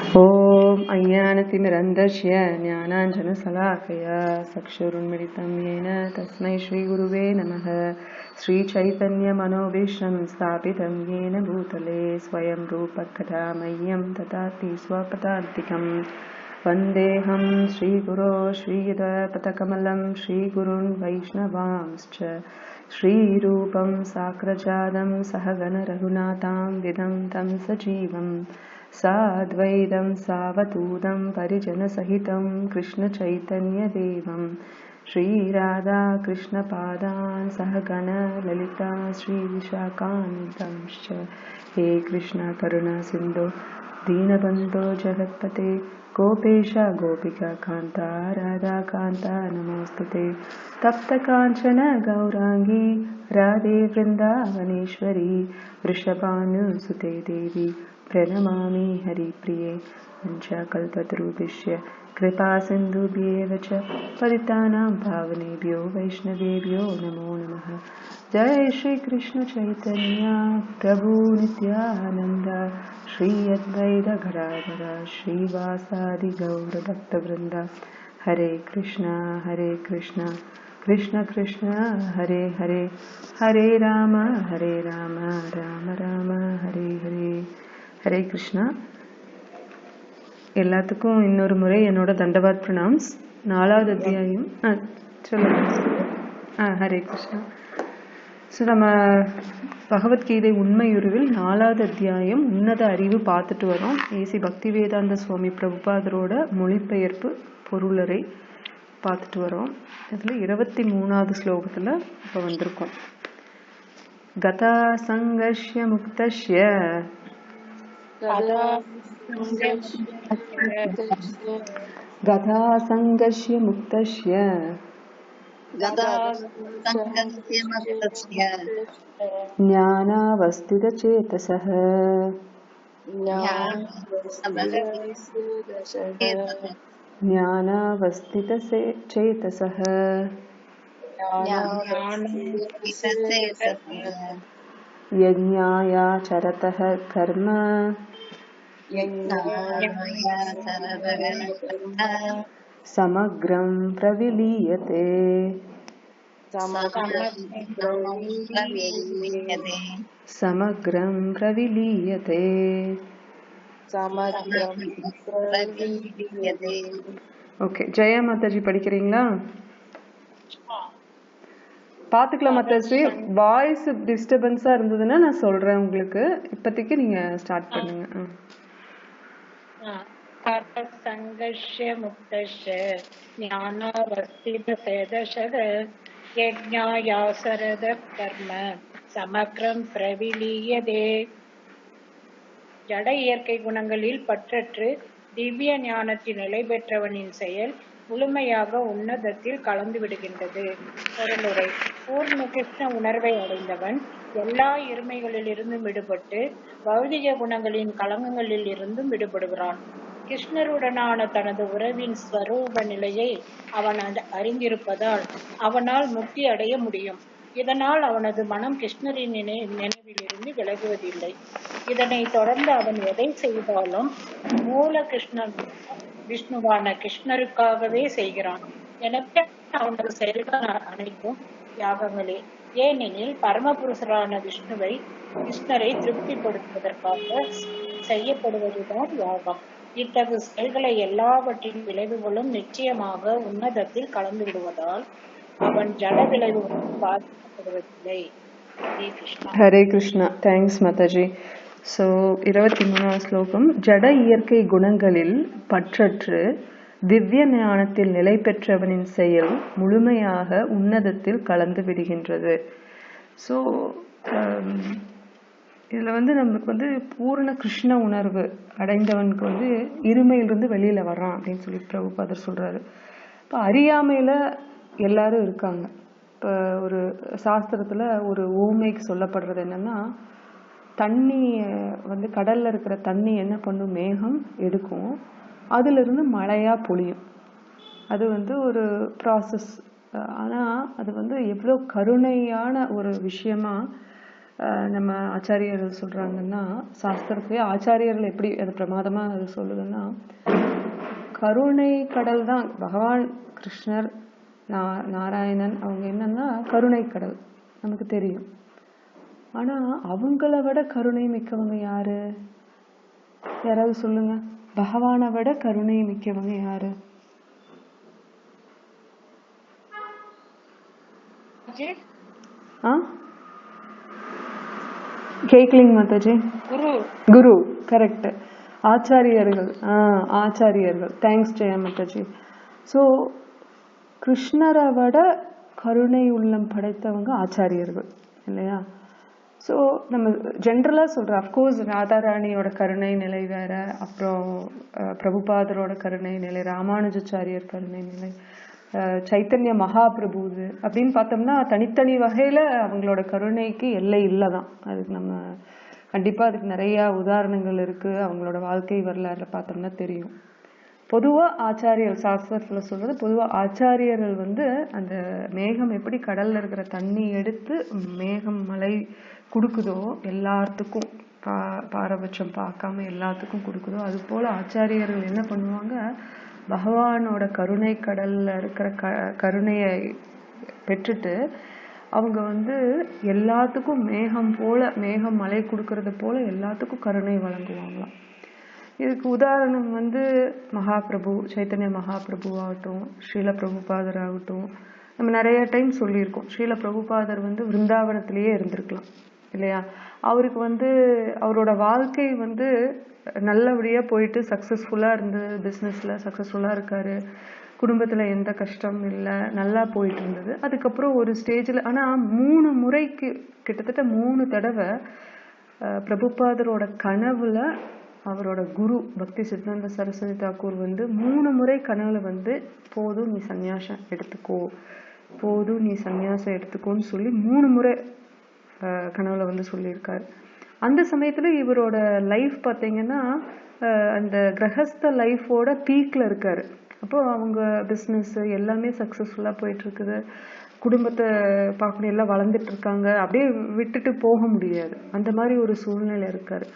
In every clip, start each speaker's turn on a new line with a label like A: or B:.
A: ॐ अज्ञानतिमिरन्धस्य ज्ञानाञ्जनशलाकया चक्षुरुन्मिलितं येन तस्मै श्रीगुरुवे नमः। श्रीचैतन्यमनोभीष्टं स्थापितं येन भूतले स्वयं रूपकथा मह्यं ददाति स्वपदान्तिकं। वन्देऽहं श्रीगुरो श्रीयुतपदकमलं श्रीगुरुन् वैष्णवांश्च श्रीरूपं साग्रजातं सहगणरघुनाथां विदं तं सजीवं साद्वैतं सावधूतं परिजनसहितं कृष्णचैतन्यदेवं श्रीराधाकृष्णपादान् सहगण ललिता श्रीविशाखान्वितांश्च। हे कृष्ण करुणा सिन्धो दीनबन्धो जगत्पते गोपेश गोपिका कान्ता राधाकान्ता नमोस्तुते। तप्तकाञ्चन गौराङ्गी राधे वृन्दावनेश्वरी वृषभानुसुते देवी प्रणमामि हरिप्रिये। वंशकल्पतरुभ्यश्च कृपा सिन्धुभ्येव च पतितानां पावनेभ्यो वैष्णवेभ्यो नमो नमः। जय श्री कृष्ण चैतन्य प्रभु नित्यानंद श्री अद्वैत गदाधर श्रीवासादि गौर भक्तवृंद। हरे कृष्णा कृष्ण कृष्ण हरे हरे, हरे राम राम राम हरे हरे। ஹரே கிருஷ்ணா. எல்லாத்துக்கும் இன்னொரு முறை என்னோட தண்டவாத் பிரணாம்ஸ். 4வது அத்தியாயம் சொல்லுங்க. ஹரே கிருஷ்ணா. ஸோ நம்ம பகவத்கீதை உண்மையுருவில் 4வது அத்தியாயம் உன்னத அறிவு பார்த்துட்டு வரோம். ஏசி பக்தி வேதாந்த சுவாமி பிரபுபாதரோட மொழிபெயர்ப்பு பொருளரை பார்த்துட்டு வரோம். இதில் 23வது ஸ்லோகத்தில் இப்போ வந்திருக்கோம். கதா சங்கர்ஷ்ய முக்தஷ்ய गदा संगस्य मुक्तस्य ज्ञानावस्थितचेतसः ज्ञानावस्थितचेतसः यज्ञायाचरतः कर्म समग्रं प्रविलीयते। समग्रं प्रविलीयते। ஓகே, ஜெயா மாதாஜி படிக்கிறீங்களா? பார்த்துக்கலாம் மாதாஜி. வாய்ஸ் டிஸ்டர்பன்ஸா இருந்ததுன்னா நான் சொல்றேன் உங்களுக்கு. இப்போதைக்கு நீங்க ஸ்டார்ட் பண்ணுங்க.
B: संघर्ष्य मुक्तस्य ज्ञानावस्थितचेतसः यज्ञायाचरतः कर्म समग्रं प्रविलीयते. ஜட இயற்கை குணங்களில் பற்றற்று திவ்ய ஞானத்தின் நிலை பெற்றவனின் செயல் முழுமையாக உன்னதத்தில் கலந்து விடுகின்றது. பொருளுரை: பூர்ண கிருஷ்ண உணர்வை அடைந்தவன் எல்லா இருமைகளில் இருந்தும் விடுபட்டு பௌதிக குணங்களின் கலங்கங்களில் இருந்தும் விடுபடுகிறான். கிருஷ்ணருடனான தனது உறவின் ஸ்வரூப நிலையை அவன் அறிந்திருப்பதால் அவனால் முக்தி அடைய முடியும். இதனால் அவனது மனம் கிருஷ்ணரின் நினைவிலிருந்து விலகுவதில்லை. இதனை தொடர்ந்து அவன் எதை செய்தாலும் மூல விஷ்ணுவான கிருஷ்ணருக்காகவே செய்கிறான். எனவே அவனது செயல்கள் அனைத்தும் யாகங்களே. ஏனெனில் பரமபுருஷரான கிருஷ்ணரை திருப்திப்படுத்துவதற்காக செய்யப்படுவதுதான் யாகம். இத்தகைய செயல்களை எல்லாவற்றின் விளைவுகளும் நிச்சயமாக உன்னதத்தில் கலந்து விடுவதால் அவன் ஜட விளைவுகளும் பாதிக்கப்படுவதில்லை.
A: ஹரே கிருஷ்ணா. தேங்க்ஸ் மாதாஜி. ஸோ 23வது ஸ்லோகம். ஜட இயற்கை குணங்களில் பற்றற்று திவ்ய ஞானத்தில் நிலை பெற்றவனின் செயல் முழுமையாக உன்னதத்தில் கலந்து விடுகின்றது. ஸோ இதில் நம்மளுக்கு பூர்ண கிருஷ்ண உணர்வு அடைந்தவனுக்கு இருமையிலிருந்து வெளியில் வரான் அப்படின்னு சொல்லி பிரபுபாதர் சொல்கிறாரு. இப்போ அறியாமையில் எல்லாரும் இருக்காங்க. இப்போ ஒரு சாஸ்திரத்தில் ஒரு ஊமைக்கு சொல்லப்படுறது என்னென்னா, தண்ணி கடலில் இருக்கிற தண்ணி என்ன பண்ணும், மேகம் எடுக்கும், அதிலிருந்து மழையாக பொழியும். அது ஒரு ப்ராசஸ். ஆனால் அது எவ்வளோ கருணையான ஒரு விஷயமா நம்ம ஆச்சாரியர்கள் சொல்றாங்கன்னா, சாஸ்திரத்திலே ஆச்சாரியர்கள் எப்படி அது பிரமாதமா அது சொல்லுதுன்னா, கருணை கடல் தான் பகவான் கிருஷ்ணர், நாராயணன் அவங்க என்னன்னா கருணை கடல் நமக்கு தெரியும். ஆனா அவங்கள விட கருணை மிக்கவங்க யாரு? யாராவது சொல்லுங்க. பகவானை விட கருணை மிக்கவங்க யாரு? கேக்கலிங் மாதாஜி. குரு. கரெக்ட். ஆச்சாரியர்கள். ஆச்சாரியர்கள். தேங்க்ஸ் ஜெயா மாதாஜி. ஸோ கிருஷ்ணரை விட கருணை உள்ளம் படைத்தவங்க ஆச்சாரியர்கள் இல்லையா? ஸோ நம்ம ஜென்ரலாக சொல்கிறோம். அஃப்கோர்ஸ் ராதாராணியோட கருணை நிலை வேற, அப்புறம் பிரபுபாதரோட கருணை நிலை, ராமானுஜாச்சாரியர் கருணை நிலை, சைத்தன்ய மகாபிரபுது அப்படின்னு பார்த்தோம்னா தனித்தனி வகையில் அவங்களோட கருணைக்கு எல்லை இல்லை தான். அதுக்கு நம்ம கண்டிப்பாக அதுக்கு நிறையா உதாரணங்கள் இருக்குது. அவங்களோட வாழ்க்கை வரலாறுல பார்த்தோம்னா தெரியும். பொதுவாக ஆச்சாரியர் சாஸ்திரத்தில் சொல்கிறது, பொதுவாக ஆச்சாரியர்கள் வந்து அந்த மேகம் எப்படி கடலில் இருக்கிற தண்ணி எடுத்து மேகம் மழை கொடுக்குதோ எல்லாத்துக்கும், பாரபட்சம் பார்க்காம எல்லாத்துக்கும் கொடுக்குதோ, அது போல் ஆச்சாரியர்கள் என்ன பண்ணுவாங்க, பகவானோட கருணை கடலில் இருக்கிற கருணையை பெற்றுட்டு அவங்க வந்து எல்லாத்துக்கும் மேகம் போல, மேகம் மழை கொடுக்கறது போல எல்லாத்துக்கும் கருணை வழங்குவாங்களாம். இதுக்கு உதாரணம் வந்து மகாபிரபு, சைத்தன்ய மகாபிரபு ஆகட்டும், ஸ்ரீல பிரபுபாதர் ஆகட்டும். நம்ம நிறைய டைம் சொல்லியிருக்கோம், ஸ்ரீல பிரபுபாதர் வந்து விருந்தாவனத்திலேயே இருந்திருக்கலாம் இல்லையா? அவருக்கு வந்து அவரோட வாழ்க்கை வந்து நல்லபடியாக போயிட்டு சக்ஸஸ்ஃபுல்லாக இருந்து, பிஸ்னஸில் சக்ஸஸ்ஃபுல்லாக இருக்காரு, குடும்பத்தில் எந்த கஷ்டம் இல்லை, நல்லா போயிட்டு இருந்தது. அதுக்கப்புறம் ஒரு ஸ்டேஜில், ஆனால் 3 முறைக்கு கிட்டத்தட்ட 3 தடவை பிரபுபாதரோட கனவுல அவரோட குரு பக்தி சித்தாந்த சரஸ்வதி தாக்கூர் வந்து 3 முறை கனவுல வந்து போதும் நீ சந்நியாசம் எடுத்துக்கோ, போதும் நீ சந்நியாசம் எடுத்துக்கோன்னு சொல்லி 3 முறை கனவுல வந்து சொல்லியிருக்காரு. அந்த சமயத்துல இவரோட லைஃப் பார்த்தீங்கன்னா அந்த கிரகஸ்த லைஃபோட பீக்ல இருக்காரு. அப்போ அவங்க பிஸ்னஸ் எல்லாமே சக்ஸஸ்ஃபுல்லா போயிட்டு இருக்குது, குடும்பத்தை பார்க்கணும், எல்லாம் வளர்ந்துட்டு இருக்காங்க, அப்படியே விட்டுட்டு போக முடியாது, அந்த மாதிரி ஒரு சூழ்நிலை இருக்காரு.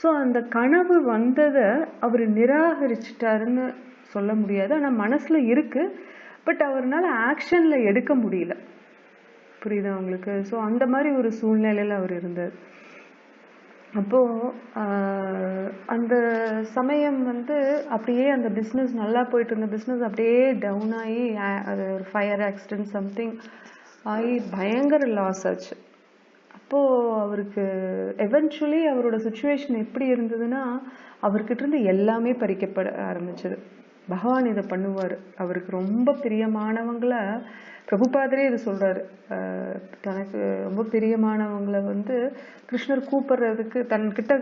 A: ஸோ அந்த கனவு வந்ததை அவர் நிராகரிச்சிட்டாருன்னு சொல்ல முடியாது, ஆனால் மனசுல இருக்கு, பட் அவர்னால ஆக்ஷன்ல எடுக்க முடியல. புரியுதா உங்களுக்கு? ஸோ அந்த மாதிரி ஒரு சூழ்நிலையில அவர் இருந்தார். அப்போ அந்த சமயம் வந்து அப்படியே அந்த பிஸ்னஸ் நல்லா போயிட்டு இருந்த பிஸ்னஸ் அப்படியே டவுன் ஆகி, அது ஒரு ஃபயர் ஆக்சிடென்ட் சம்திங் ஆகி பயங்கர லாஸ் ஆச்சு. அப்போது அவருக்கு எவென்ச்சுவலி அவரோட சுச்சுவேஷன் எப்படி இருந்ததுன்னா, அவர்கிட்ட இருந்து எல்லாமே பறிக்கப்பட ஆரம்பிச்சது. பகவான் இதை பண்ணுவார். அவருக்கு ரொம்ப பிரியமானவங்களை, பிரபுபாதரே இது சொல்றாரு, தனக்கு ரொம்ப பிரியமானவங்களை வந்து கிருஷ்ணர் கூப்பிடுறதுக்கு, தன்கிட்ட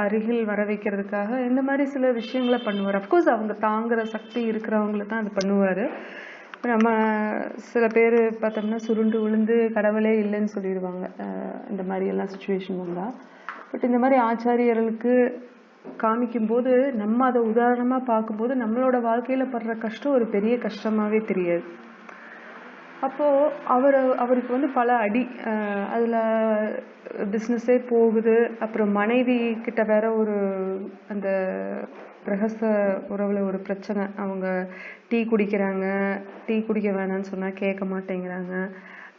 A: அருகில் வர வைக்கிறதுக்காக இந்த மாதிரி சில விஷயங்களை பண்ணுவார். அஃப்கோர்ஸ் அவங்க தாங்குற சக்தி இருக்கிறவங்களை தான் அது பண்ணுவார். நம்ம சில பேர் பார்த்தோம்னா சுருண்டு விழுந்து கடவுளே இல்லைன்னு சொல்லிடுவாங்க இந்த மாதிரி எல்லாம் சுச்சுவேஷன் வந்தால். பட் இந்த மாதிரி ஆச்சாரியர்களுக்கு காமிக்கும்போது, நம்ம அதை உதாரணமாக பார்க்கும்போது நம்மளோட வாழ்க்கையில் படுற கஷ்டம் ஒரு பெரிய கஷ்டமாகவே தெரியாது. அப்போது அவருக்கு வந்து பல அடி, அதில் பிஸ்னஸே போகுது. அப்புறம் மனைவி கிட்ட வேற ஒரு அந்த கிரகஸ்த உறவில் ஒரு பிரச்சனை. அவங்க டீ குடிக்கிறாங்க, டீ குடிக்க வேணான்னு சொன்னால் கேட்க மாட்டேங்கிறாங்க.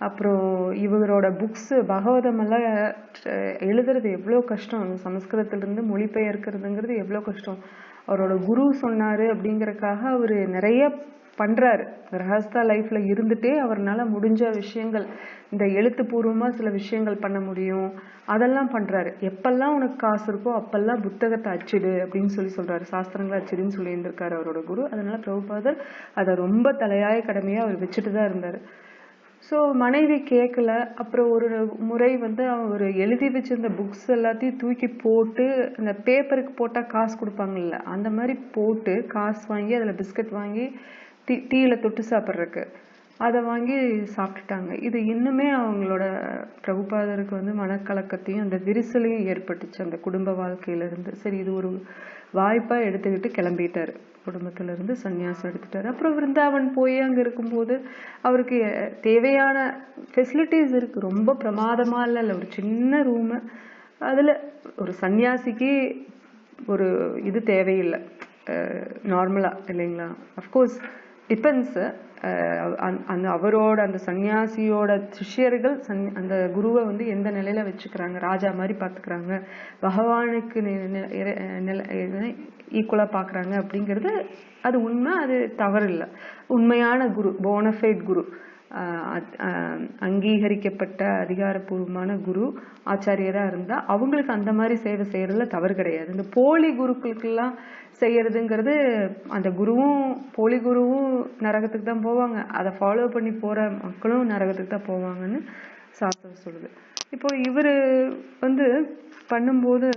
A: அப்புறம் இவரோட புக்ஸு பகவதமெல்லாம் எழுதுறது எவ்வளோ கஷ்டம், சமஸ்கிருதத்திலிருந்து மொழிபெயர்க்கிறதுங்கிறது எவ்வளோ கஷ்டம். அவரோட குரு சொன்னார் அப்படிங்கிறதுக்காக அவர் நிறைய பண்ணுறாரு. கிரகஸ்தா லைஃப்பில் இருந்துகிட்டே அவர்னால முடிஞ்ச விஷயங்கள், இந்த எழுத்துப்பூர்வமாக சில விஷயங்கள் பண்ண முடியும், அதெல்லாம் பண்ணுறாரு. எப்பெல்லாம் உனக்கு காசு இருக்கோ அப்பெல்லாம் புத்தகத்தை அச்சிடு அப்படின்னு சொல்கிறாரு, சாஸ்திரங்களை அச்சிடுன்னு சொல்லி இருந்திருக்காரு அவரோட குரு. அதனால பிரபுபாதர் அதை ரொம்ப தலையாய கடமையாக அவர் வச்சுட்டு தான் இருந்தார். ஸோ மனைவி கேட்கல. அப்புறம் ஒரு முறை வந்து அவர் எழுதி வச்சிருந்த புக்ஸ் எல்லாத்தையும் தூக்கி போட்டு, அந்த பேப்பருக்கு போட்டால் காசு கொடுப்பாங்கல்ல, அந்த மாதிரி போட்டு காசு வாங்கி அதில் பிஸ்கட் வாங்கி டீயில் தொட்டு சாப்பிட்றதுக்கு அதை வாங்கி சாப்பிட்டுட்டாங்க. இது இன்னுமே அவங்களோட பிரபுபாதருக்கு வந்து மனக்கலக்கத்தையும் அந்த விரிசலையும் ஏற்பட்டுச்சு அந்த குடும்ப வாழ்க்கையிலிருந்து. சரி, இது ஒரு வாய்ப்பா எடுத்துக்கிட்டு கிளம்பிட்டாரு, குடும்பத்துல இருந்து சன்னியாசம் எடுத்துட்டாரு. அப்புறம் விருந்தாவன் போய் அங்க இருக்கும்போது அவருக்கு தேவையான ஃபெசிலிட்டிஸ் இருக்கு, ரொம்ப பிரமாதமா இல்ல, ஒரு சின்ன ரூமு. அதுல ஒரு சன்னியாசிக்கு ஒரு இது தேவையில்லை நார்மலா, இல்லைங்களா? Of course depends. அந்த அவரோட அந்த சன்னியாசியோட சிஷ்யர்கள் அந்த குருவை வந்து எந்த நிலையில வச்சுக்கிறாங்க, ராஜா மாதிரி பாத்துக்கிறாங்க, பகவானுக்கு ஈக்குவலா பாக்குறாங்க அப்படிங்கிறது அது உண்மை, அது தவறு இல்லை. உண்மையான குரு, போனஃபைட் குரு, அங்கீகரிக்கப்பட்ட அதிகாரப்பூர்வமான குரு ஆச்சாரியரா இருந்தா அவங்களுக்கு அந்த மாதிரி சேவை செய்யறதுல தவறு கிடையாது. இந்த போலி குருக்களுக்கெல்லாம் செய்யறதுங்கிறது, அந்த குருவும் போலி குருவும் நரகத்துக்கு தான் போவாங்க, அதை ஃபாலோ பண்ணி போற மக்களும் நரகத்துக்கு தான் போவாங்கன்னு சாஸ்திரம் சொல்லுது. இப்போ இவரு வந்து பண்ணும்போது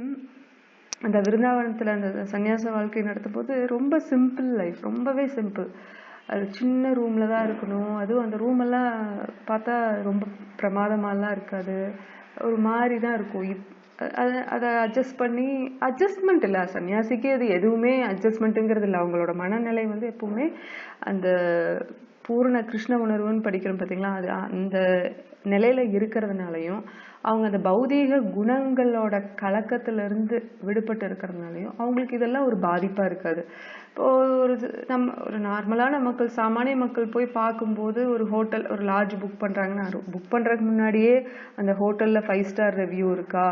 A: அந்த விருந்தாவனத்துல அந்த சன்னியாச வாழ்க்கை நடத்தும் போது ரொம்ப சிம்பிள் லைஃப், ரொம்பவே சிம்பிள். அது சின்ன ரூம்ல தான் இருக்கணும். அதுவும் அந்த ரூம் எல்லாம் பார்த்தா ரொம்ப பிரமாதமாலாம் இருக்காது, ஒரு மாதிரி தான் இருக்கும். அதை அட்ஜஸ்ட் பண்ணி, அட்ஜஸ்ட்மெண்ட் இல்லை சன்னியாசிக்கு, அது எதுவுமே அட்ஜஸ்ட்மெண்ட்டுங்கிறது இல்லை. அவங்களோட மனநிலை வந்து எப்பவுமே அந்த பூர்ண கிருஷ்ண உணர்வுன்னு படிக்கிறோம் பார்த்தீங்களா, அது அந்த நிலையில இருக்கிறதுனாலையும் அவங்க அந்த பௌதீக குணங்களோட கலக்கத்திலிருந்து விடுபட்டு இருக்கிறதுனாலையும் அவங்களுக்கு இதெல்லாம் ஒரு பாதிப்பா இருக்காது. இப்போ ஒரு நார்மலான மக்கள், சாமானிய மக்கள் போய் பார்க்கும்போது ஒரு ஹோட்டல், ஒரு லாட்ஜ் புக் பண்றாங்கன்னா, புக் பண்றதுக்கு முன்னாடியே அந்த ஹோட்டல்ல 5 ஸ்டார் ரிவ்யூ இருக்கா,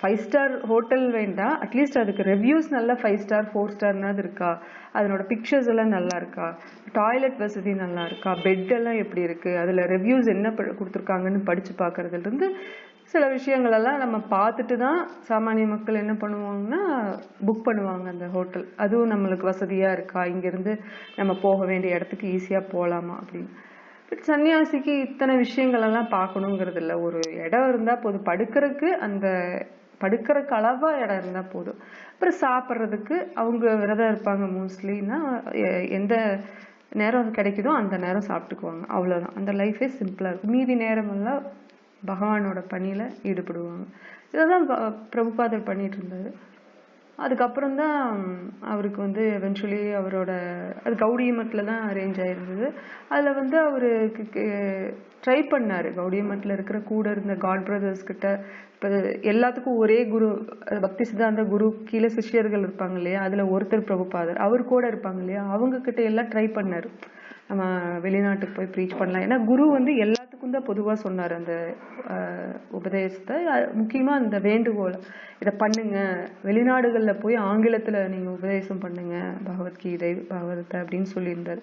A: 5 ஸ்டார் ஹோட்டல் வேண்டாம், அட்லீஸ்ட் அதுக்கு ரிவ்யூஸ் நல்லா 5 ஸ்டார் 4 ஸ்டார்னாது இருக்கா, அதனோட பிக்சர்ஸ் எல்லாம் நல்லா இருக்கா, டாய்லெட் வசதி நல்லா இருக்கா, பெட் எல்லாம் எப்படி இருக்கு, அதுல ரிவ்யூஸ் என்ன கொடுத்துருக்காங்கன்னு படிச்சு பார்க்கறதுல இருந்து சில விஷயங்கள் எல்லாம் நம்ம பார்த்துட்டு தான் சாமானிய மக்கள் என்ன பண்ணுவாங்கன்னா புக் பண்ணுவாங்க அந்த ஹோட்டல். அதுவும் நம்மளுக்கு வசதியா இருக்கா, இங்கிருந்து நம்ம போக வேண்டிய இடத்துக்கு ஈஸியா போகலாமா அப்படின்னு. பட் சன்னியாசிக்கு இத்தனை விஷயங்கள் எல்லாம் பார்க்கணுங்கிறது இல்லை. ஒரு இடம் இருந்தா போதும், படுக்கிறதுக்கு அந்த படுக்கிறதுக்கு அளவா இடம் இருந்தா போதும். அப்புறம் சாப்பிட்றதுக்கு அவங்க விரதம் இருப்பாங்க மோஸ்ட்லின்னா, எந்த நேரம் கிடைக்குதோ அந்த நேரம் சாப்பிட்டுக்குவாங்க, அவ்வளவுதான். அந்த லைஃபே சிம்பிளா இருக்கும். மீதி நேரம் எல்லாம் பகவானோட பணியில ஈடுபடுவாங்க. இதைதான் பிரபுபாதர் பண்ணிட்டு இருந்தாரு. அதுக்கப்புறம் தான் அவருக்கு வந்து எவென்ச்சுவலி அவரோட அது கௌடிய மட்டில் தான் அரேஞ்ச் ஆயிருந்தது. அதில் வந்து அவருக்கு ட்ரை பண்ணாரு, கௌடிய மட்டில் இருக்கிற கூட இருந்த காட் பிரதர்ஸ் கிட்ட. இப்போ எல்லாத்துக்கும் ஒரே குரு, பக்தி சித்தாந்த குரு கீழே சிஷ்யர்கள் இருப்பாங்க இல்லையா, அதில் ஒருத்தர் பிரபுபாதர், அவர் கூட இருப்பாங்க இல்லையா, அவங்க கிட்ட எல்லாம் ட்ரை பண்ணாரு, நம்ம வெளிநாட்டுக்கு போய் ப்ரீச் பண்ணலாம். ஏன்னா குரு வந்து எல்லாத்துக்கும் தான் பொதுவாக சொன்னார் அந்த உபதேசத்தை. முக்கியமாக அந்த வேண்டுகோள், இதை பண்ணுங்க, வெளிநாடுகளில் போய் ஆங்கிலத்தில் நீங்கள் உபதேசம் பண்ணுங்க பகவத்கீதை பகவதத்தை அப்படின்னு சொல்லியிருந்தார்.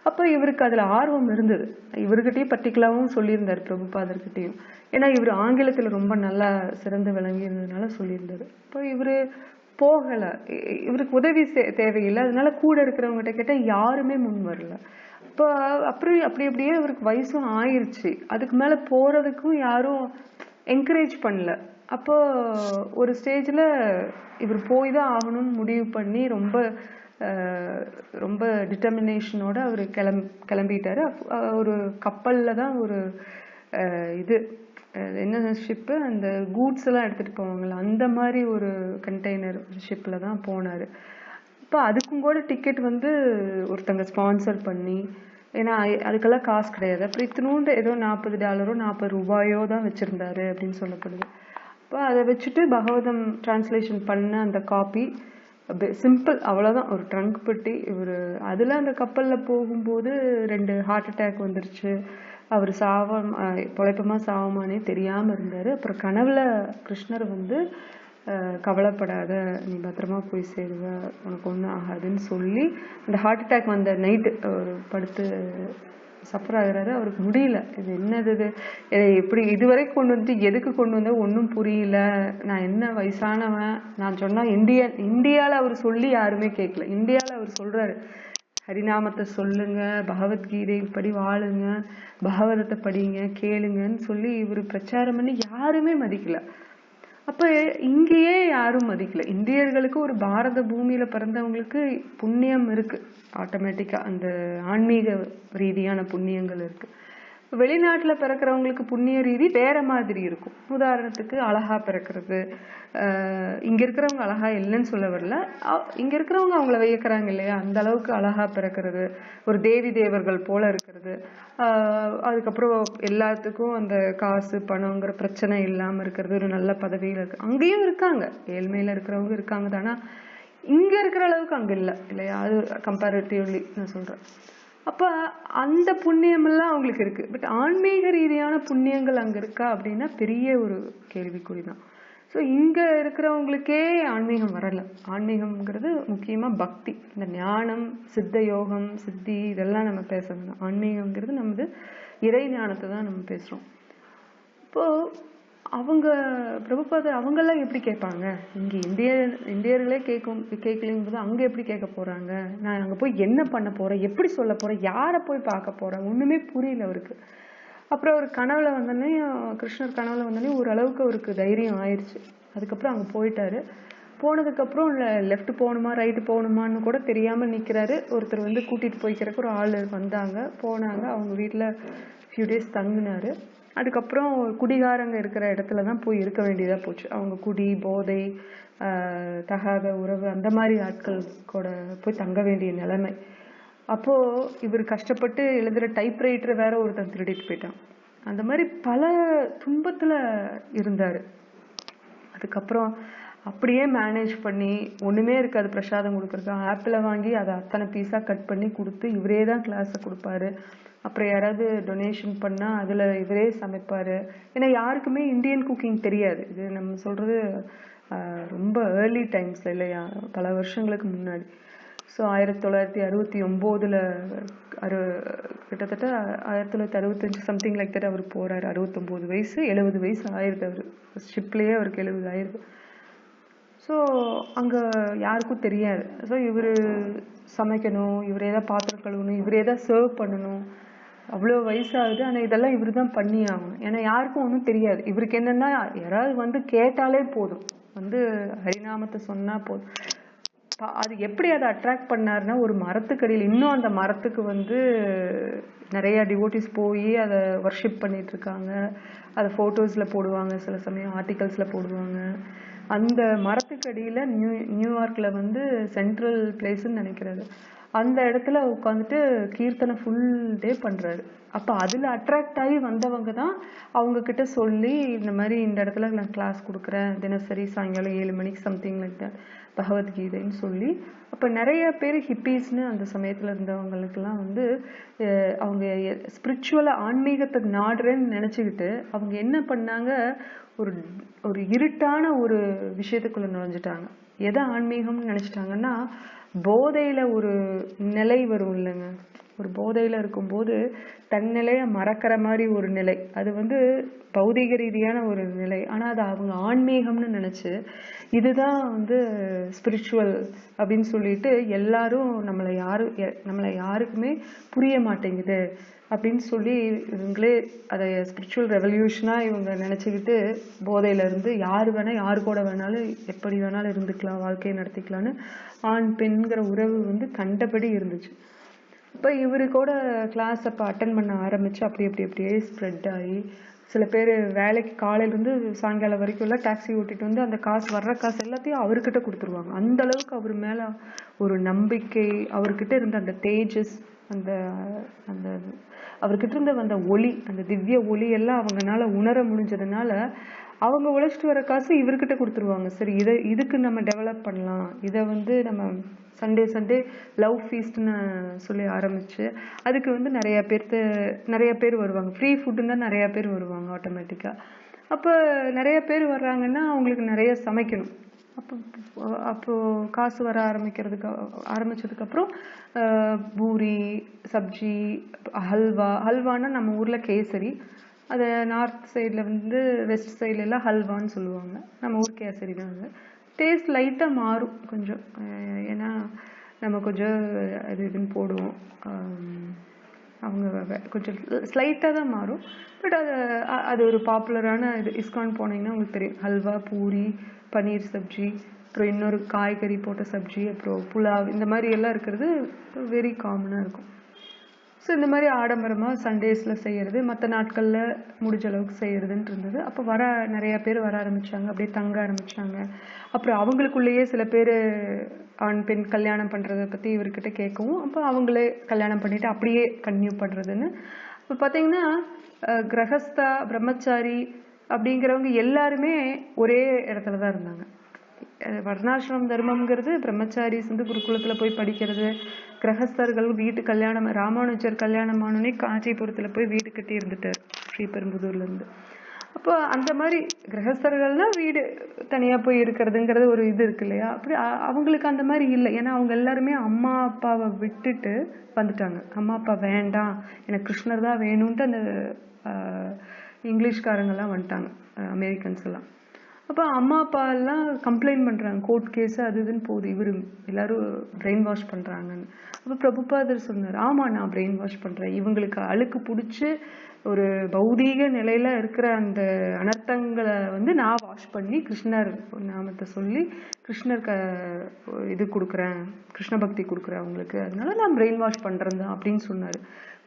A: அப்போ இவருக்கு அதில் ஆர்வம் இருந்தது. இவர்கிட்டையும் பர்டிகுலராகவும் சொல்லியிருந்தார் பிரபுபாதர்கிட்டையும். ஏன்னா இவர் ஆங்கிலத்தில் ரொம்ப நல்லா சிறந்து விளங்கி இருந்ததுனால சொல்லியிருந்தார். இப்போ இவர் போகலை, இவருக்கு உதவி தேவையில்லை, அதனால கூட இருக்கிறவங்ககிட்ட கேட்டால் யாருமே முன் வரல. இப்போ அப்படியே இவருக்கு வயசும் ஆயிருச்சு, அதுக்கு மேல போறதுக்கும் யாரும் என்கரேஜ் பண்ணல. அப்போ ஒரு ஸ்டேஜ்ல இவர் போய் தான் ஆகணும்னு முடிவு பண்ணி ரொம்ப ரொம்ப டிட்டர்மினேஷனோட அவர் கிளம்பிட்டாரு. ஒரு கப்பல்ல தான் ஒரு இது என்ன ஷிப்பு, அந்த கூட்ஸ் எல்லாம் எடுத்துட்டு போவாங்கல்ல, அந்த மாதிரி ஒரு கண்டெய்னர் ஷிப்ல தான் போனாரு. இப்போ அதுக்கும் கூட டிக்கெட் வந்து ஒருத்தங்க ஸ்பான்சர் பண்ணி, ஏன்னா அதுக்கெல்லாம் காசு கிடையாது. அப்புறம் இத்தினூண்டு ஏதோ $40 $40 தான் வச்சிருந்தாரு அப்படின்னு சொல்லப்படுது. இப்போ அதை வச்சுட்டு பகவதம் டிரான்ஸ்லேஷன் பண்ண அந்த காப்பி சிம்பிள், அவ்வளோதான், ஒரு ட்ரங்க் பெட்டி. இவர் அதில் அந்த கப்பலில் போகும்போது 2 ஹார்ட் அட்டாக் வந்துருச்சு. அவர் பொழைப்பமா சாவமானே தெரியாமல் இருந்தார். அப்புறம் கனவுல கிருஷ்ணர் வந்து கவலைப்படாத, நீ பத்திரமா போய் சேருவ, உனக்கு ஒன்றும் ஆகாதுன்னு சொல்லி அந்த ஹார்ட் அட்டாக் வந்த நைட்டு அவர் படுத்து சஃபர் ஆகுறாரு. அவருக்கு முடியல, இது என்னது, எப்படி இதுவரைக்கும் கொண்டு வந்து எதுக்கு கொண்டு வந்த ஒன்றும் புரியல, நான் என்ன வயசானவன், நான் சொன்னா இந்தியாவில் அவர் சொல்லி யாருமே கேட்கல. இந்தியாவில் அவர் சொல்றாரு, ஹரிநாமத்தை சொல்லுங்க, பகவத்கீதை படி வாழுங்க, பகவதத்தை படிங்க, கேளுங்கன்னு சொல்லி இவர் பிரச்சாரம் பண்ணி யாருமே மதிக்கல. அப்ப இங்கேயே யாரும் மதிக்கல. இந்தியர்களுக்கு ஒரு பாரத பூமியில பிறந்தவங்களுக்கு புண்ணியம் இருக்கு, ஆட்டோமேட்டிக்கா அந்த ஆன்மீக ரீதியான புண்ணியங்கள் இருக்கு. வெளிநாட்டுல பிறக்கிறவங்களுக்கு புண்ணிய ரீதி வேற மாதிரி இருக்கும். உதாரணத்துக்கு அழகா பிறக்கிறது, இங்க இருக்கிறவங்க அழகா இல்லைன்னு சொல்ல வரல, இங்க இருக்கிறவங்க அவங்கள வியக்கிறாங்க இல்லையா, அந்த அளவுக்கு அழகா பிறக்கிறது, ஒரு தேவி தேவர்கள் போல இருக்கிறது, அதுக்கப்புறம் எல்லாத்துக்கும் அந்த காசு பணங்கிற பிரச்சனை இல்லாம இருக்கிறது, ஒரு நல்ல பதவியில இருக்கு. அங்கேயும் இருக்காங்க, ஏழ்மையில இருக்கிறவங்க இருக்காங்க தானா, இங்க இருக்கிற அளவுக்கு அங்க இல்லை இல்லையா, அது கம்பேரிட்டிவ்லி நான் சொல்றேன். அப்ப அந்த புண்ணியம் எல்லாம் அவங்களுக்கு இருக்கு. பட் ஆன்மீக ரீதியான புண்ணியங்கள் அங்க இருக்கா அப்படின்னா பெரிய ஒரு கேள்விக்குறிதான். ஸோ இங்க இருக்கிறவங்களுக்கே ஆன்மீகம் வரல. ஆன்மீகம்ங்கிறது முக்கியமா பக்தி, இந்த ஞானம், சித்த யோகம், சித்தி, இதெல்லாம் நம்ம பேசணும். ஆன்மீகம்ங்கிறது நமது இறை ஞானத்தை தான் நம்ம பேசுறோம். இப்போ அவங்க பிரபுபாதர் அவங்கெல்லாம் எப்படி கேட்பாங்க? இங்க இந்தியர்களே கேட்கலைங்கும் போது அங்க எப்படி கேட்க போறாங்க? நான் அங்க போய் என்ன பண்ண போறேன், எப்படி சொல்ல போறேன், யாரை போய் பார்க்க போறேன், ஒண்ணுமே புரியல அவருக்கு. அப்புறம் ஒரு கனவுல வந்தோடனே, கிருஷ்ணர் கனவுல வந்தோடனே ஓரளவுக்கு அவருக்கு தைரியம் ஆயிடுச்சு. அதுக்கப்புறம் அங்க போயிட்டாரு. போனதுக்கு அப்புறம் லெஃப்ட் போகணுமா ரைட்டு போகணுமான்னு கூட தெரியாம நிக்கிறாரு. ஒருத்தர் வந்து கூட்டிட்டு போய்க்கிறதுக்கு ஒரு ஆள் வந்தாங்க, போனாங்க. அவங்க வீட்டுல ஃபியூ டேஸ் தங்கினாரு. அதுக்கப்புறம் குடிகாரங்க இருக்கிற இடத்துலதான் போய் இருக்க வேண்டியதா போச்சு. அவங்க குடி, போதை, தகாத உறவு, அந்த மாதிரி ஆட்கள் கூட போய் தங்க வேண்டிய நிலைமை. அப்போ இவர் கஷ்டப்பட்டு எழுதுற டைப்ரைட்டர் வேற ஒருத்தன் திருடிட்டு போயிட்டான். அந்த மாதிரி பல துன்பத்துல இருந்தாரு. அதுக்கப்புறம் அப்படியே மேனேஜ் பண்ணி, ஒண்ணுமே இருக்காது பிரசாதம் கொடுக்கறது, ஆப்பிள வாங்கி அதை அத்தனை பீஸா கட் பண்ணி கொடுத்து இவரே தான் கிளாஸ கொடுப்பாரு. அப்புறம் யாராவது டொனேஷன் பண்ணா அதுல இவரே சமைப்பாரு. ஏன்னா யாருக்குமே இந்தியன் குக்கிங் தெரியாது. இது நம்ம சொல்றது ரொம்ப ஏர்லி டைம்ஸ்ல இல்லையா, பல வருஷங்களுக்கு முன்னாடி. ஸோ 1969 கிட்டத்தட்ட 1965 சம்திங் லைக் தட் அவர் போறாரு. 69 வயசு, 70 வயசு ஆயிருது. அவரு ஷிப்லயே அவருக்கு 70 ஆயிருது. ஸோ அங்க யாருக்கும் தெரியாது. ஸோ இவரு சமைக்கணும், இவரே தான் பாத்திரம் கழுவணும், இவரே தான் சர்வ் பண்ணணும். அவ்வளோ வயசாகுது, ஆனா இதெல்லாம் இவரு தான் பண்ணி ஆகணும். ஏன்னா யாருக்கும் ஒன்றும் தெரியாது. இவருக்கு என்னன்னா, யாராவது வந்து கேட்டாலே போதும், வந்து ஹரிநாமத்தை சொன்னா போதும். அது எப்படி அதை அட்ராக்ட் பண்ணாருன்னா, ஒரு மரத்துக்கடியில், இன்னும் அந்த மரத்துக்கு வந்து நிறைய டிவோட்டிஸ் போய் அதை வர்ஷிப் பண்ணிட்டு இருக்காங்க. அதை போட்டோஸ்ல போடுவாங்க, சில சமயம் ஆர்டிகல்ஸ்ல போடுவாங்க. அந்த மரத்துக்கு அடியில நியூயார்க்ல வந்து சென்ட்ரல் பிளேஸ்ன்னு நினைக்கிறது, அந்த இடத்துல உட்காந்துட்டு கீர்த்தனை ஃபுல் டே பண்றாரு. அப்ப அதுல அட்ராக்ட் ஆகி வந்தவங்க தான் அவங்க கிட்ட சொல்லி, இந்த மாதிரி இந்த இடத்துல நான் கிளாஸ் கொடுக்குறேன் தினசரி சாயங்காலம் 7 மணிக்கு சம்திங் லைக் தட், பகவத்கீதைன்னு சொல்லி. அப்ப நிறைய பேர் ஹிப்பீஸ்னு அந்த சமயத்துல இருந்தவங்களுக்கெல்லாம் வந்து அவங்க ஸ்பிரிச்சுவலா ஆன்மீகத்தை நாடுறேன்னு நினைச்சுக்கிட்டு அவங்க என்ன பண்ணாங்க, ஒரு ஒரு இருட்டான ஒரு விஷயத்துக்குள்ள நுழைஞ்சிட்டாங்க. எதை ஆன்மீகம்னு நினைச்சிட்டாங்கன்னா, போதையில ஒரு நிலை வரும் இல்லைங்க, ஒரு போதையில இருக்கும்போது தன்னிலைய மறக்கிற மாதிரி ஒரு நிலை, அது வந்து பௌதிக ரீதியான ஒரு நிலை. ஆனா அது அவங்க ஆன்மீகம்னு நினைச்சு, இதுதான் வந்து ஸ்பிரிச்சுவல் அப்படின்னு சொல்லிட்டு எல்லாரும் நம்மளை யாருக்குமே புரிய மாட்டேங்குது அப்படின்னு சொல்லி இவங்களே அதை ஸ்பிரிச்சுவல் ரெவல்யூஷனா இவங்க நினைச்சுக்கிட்டு, போதையில இருந்து யாரு வேணா யாரு கூட வேணாலும் எப்படி வேணாலும் இருந்துக்கலாம், வாழ்க்கையை நடத்திக்கலாம்னு ஆண் பெண்கிற உறவு வந்து கண்டபடி இருந்துச்சு. இப்ப இவரு கூட கிளாஸ் அப்ப அட்டன் பண்ண ஆரம்பிச்சு அப்படியே ஸ்ப்ரெட் ஆகி, சில பேர் வேலைக்கு காலையில இருந்து சாயங்காலம் வரைக்கும் எல்லாம் டாக்ஸி ஓட்டிட்டு வந்து அந்த காசு, வர்ற காசு எல்லாத்தையும் அவர்கிட்ட கொடுத்துருவாங்க. அந்த அளவுக்கு அவர் மேல ஒரு நம்பிக்கை, அவர்கிட்ட இருந்த அந்த தேஜஸ், அந்த அந்த அவர்கிட்ட இருந்த அந்த ஒளி, அந்த திவ்ய ஒளி எல்லாம் அவங்கனால உணர முடிஞ்சதுனால அவங்க உழைச்சிட்டு வர காசு இவர்கிட்ட கொடுத்துருவாங்க. சரி, இதுக்கு நம்ம டெவலப் பண்ணலாம், இதை வந்து நம்ம சண்டே லவ் ஃபீஸ்ட்னு சொல்லி ஆரம்பிச்சு, அதுக்கு வந்து நிறைய பேர் வருவாங்க. ஃப்ரீ ஃபுட்டுன்னா நிறைய பேர் வருவாங்க ஆட்டோமேட்டிக்கா. அப்போ நிறைய பேர் வர்றாங்கன்னா அவங்களுக்கு நிறைய சமைக்கணும். அப்போ காசு வர ஆரம்பிச்சதுக்கு அப்புறம் பூரி, சப்ஜி, ஹல்வான்னா நம்ம ஊர்ல கேசரி, அது நார்த் சைடில் வந்து வெஸ்ட் சைட்ல எல்லாம் ஹல்வான்னு சொல்லுவாங்க. நம்ம ஊர் கேசரி தான். அது டேஸ்ட் லைட்டாக மாறும் கொஞ்சம், ஏன்னா நம்ம கொஞ்சம் அது இதுன்னு போடுவோம். அவங்க கொஞ்சம் ஸ்லைட்டாக தான் மாறும். பட் அது ஒரு பாப்புலரான இது. இஸ்கான் போனீங்கன்னா உங்களுக்கு தெரியும், ஹல்வா, பூரி, பன்னீர் சப்ஜி, அப்புறம் இன்னொரு காய்கறி போட்ட சப்ஜி, அப்புறம் புலாவ், இந்த மாதிரி எல்லாம் இருக்கிறது வெரி காமனாக இருக்கும். ஸோ இந்த மாதிரி ஆடம்பரமாக சண்டேஸில் செய்கிறது, மற்ற நாட்களில் முடிஞ்ச அளவுக்கு செய்கிறதுன்ட்டு இருந்தது. அப்போ நிறைய பேர் வர ஆரம்பித்தாங்க, அப்படியே தங்க ஆரம்பித்தாங்க. அப்புறம் அவங்களுக்குள்ளேயே சில பேர் ஆண் பெண் கல்யாணம் பண்ணுறதை பற்றி இவர்கிட்ட கேட்கவும், அப்போ அவங்களே கல்யாணம் பண்ணிவிட்டு அப்படியே கன்டினியூ பண்ணுறதுன்னு. இப்போ பார்த்தீங்கன்னா கிரகஸ்தா, பிரம்மச்சாரி அப்படிங்கிறவங்க எல்லாருமே ஒரே இடத்துல தான் இருந்தாங்க. வர்ணாசிரமம் தர்மம்ங்கிறது பிரம்மச்சாரிஸ் வந்து குருகுலத்தில் போய் படிக்கிறது, கிரகஸ்தர்கள் வீட்டு கல்யாணம், ராமானுஜர் கல்யாணம் ஆனோடனே காஞ்சிபுரத்தில் போய் வீடு கட்டி இருந்துட்டார் ஸ்ரீபெரும்புதூர்லேருந்து. அப்போ அந்த மாதிரி கிரகஸ்தர்கள்லாம் வீடு தனியாக போய் இருக்கிறதுங்கிறது ஒரு இது இருக்கு இல்லையா? அப்படி அவங்களுக்கு அந்த மாதிரி இல்லை. ஏன்னா அவங்க எல்லாருமே அம்மா அப்பாவை விட்டுட்டு வந்துட்டாங்க. அம்மா அப்பா வேண்டாம், எனக்கு கிருஷ்ணர் தான் வேணும்ன்ட்டு அந்த இங்கிலீஷ்காரங்கெல்லாம் வந்துட்டாங்க, அமெரிக்கன்ஸ் எல்லாம். அப்போ அம்மா அப்பா எல்லாம் கம்ப்ளைண்ட் பண்ணுறாங்க, கோர்ட் கேஸு அது இதுன்னு போகுது, இவர் எல்லாரும் பிரெயின் வாஷ் பண்ணுறாங்கன்னு. அப்போ பிரபுபாதர் சொன்னார், ஆமாம் நான் பிரெயின் வாஷ் பண்ணுறேன், இவங்களுக்கு அழுக்கு பிடிச்சி ஒரு பௌதீக நிலையில் இருக்கிற அந்த அனர்த்தங்களை வந்து நான் வாஷ் பண்ணி கிருஷ்ணர் நாமத்தை சொல்லி கிருஷ்ணர் இது கொடுக்குறேன், கிருஷ்ண பக்தி கொடுக்குறேன் அவங்களுக்கு, அதனால நான் பிரெயின் வாஷ் பண்ணுறேன் தான் அப்படின்னு சொன்னார்.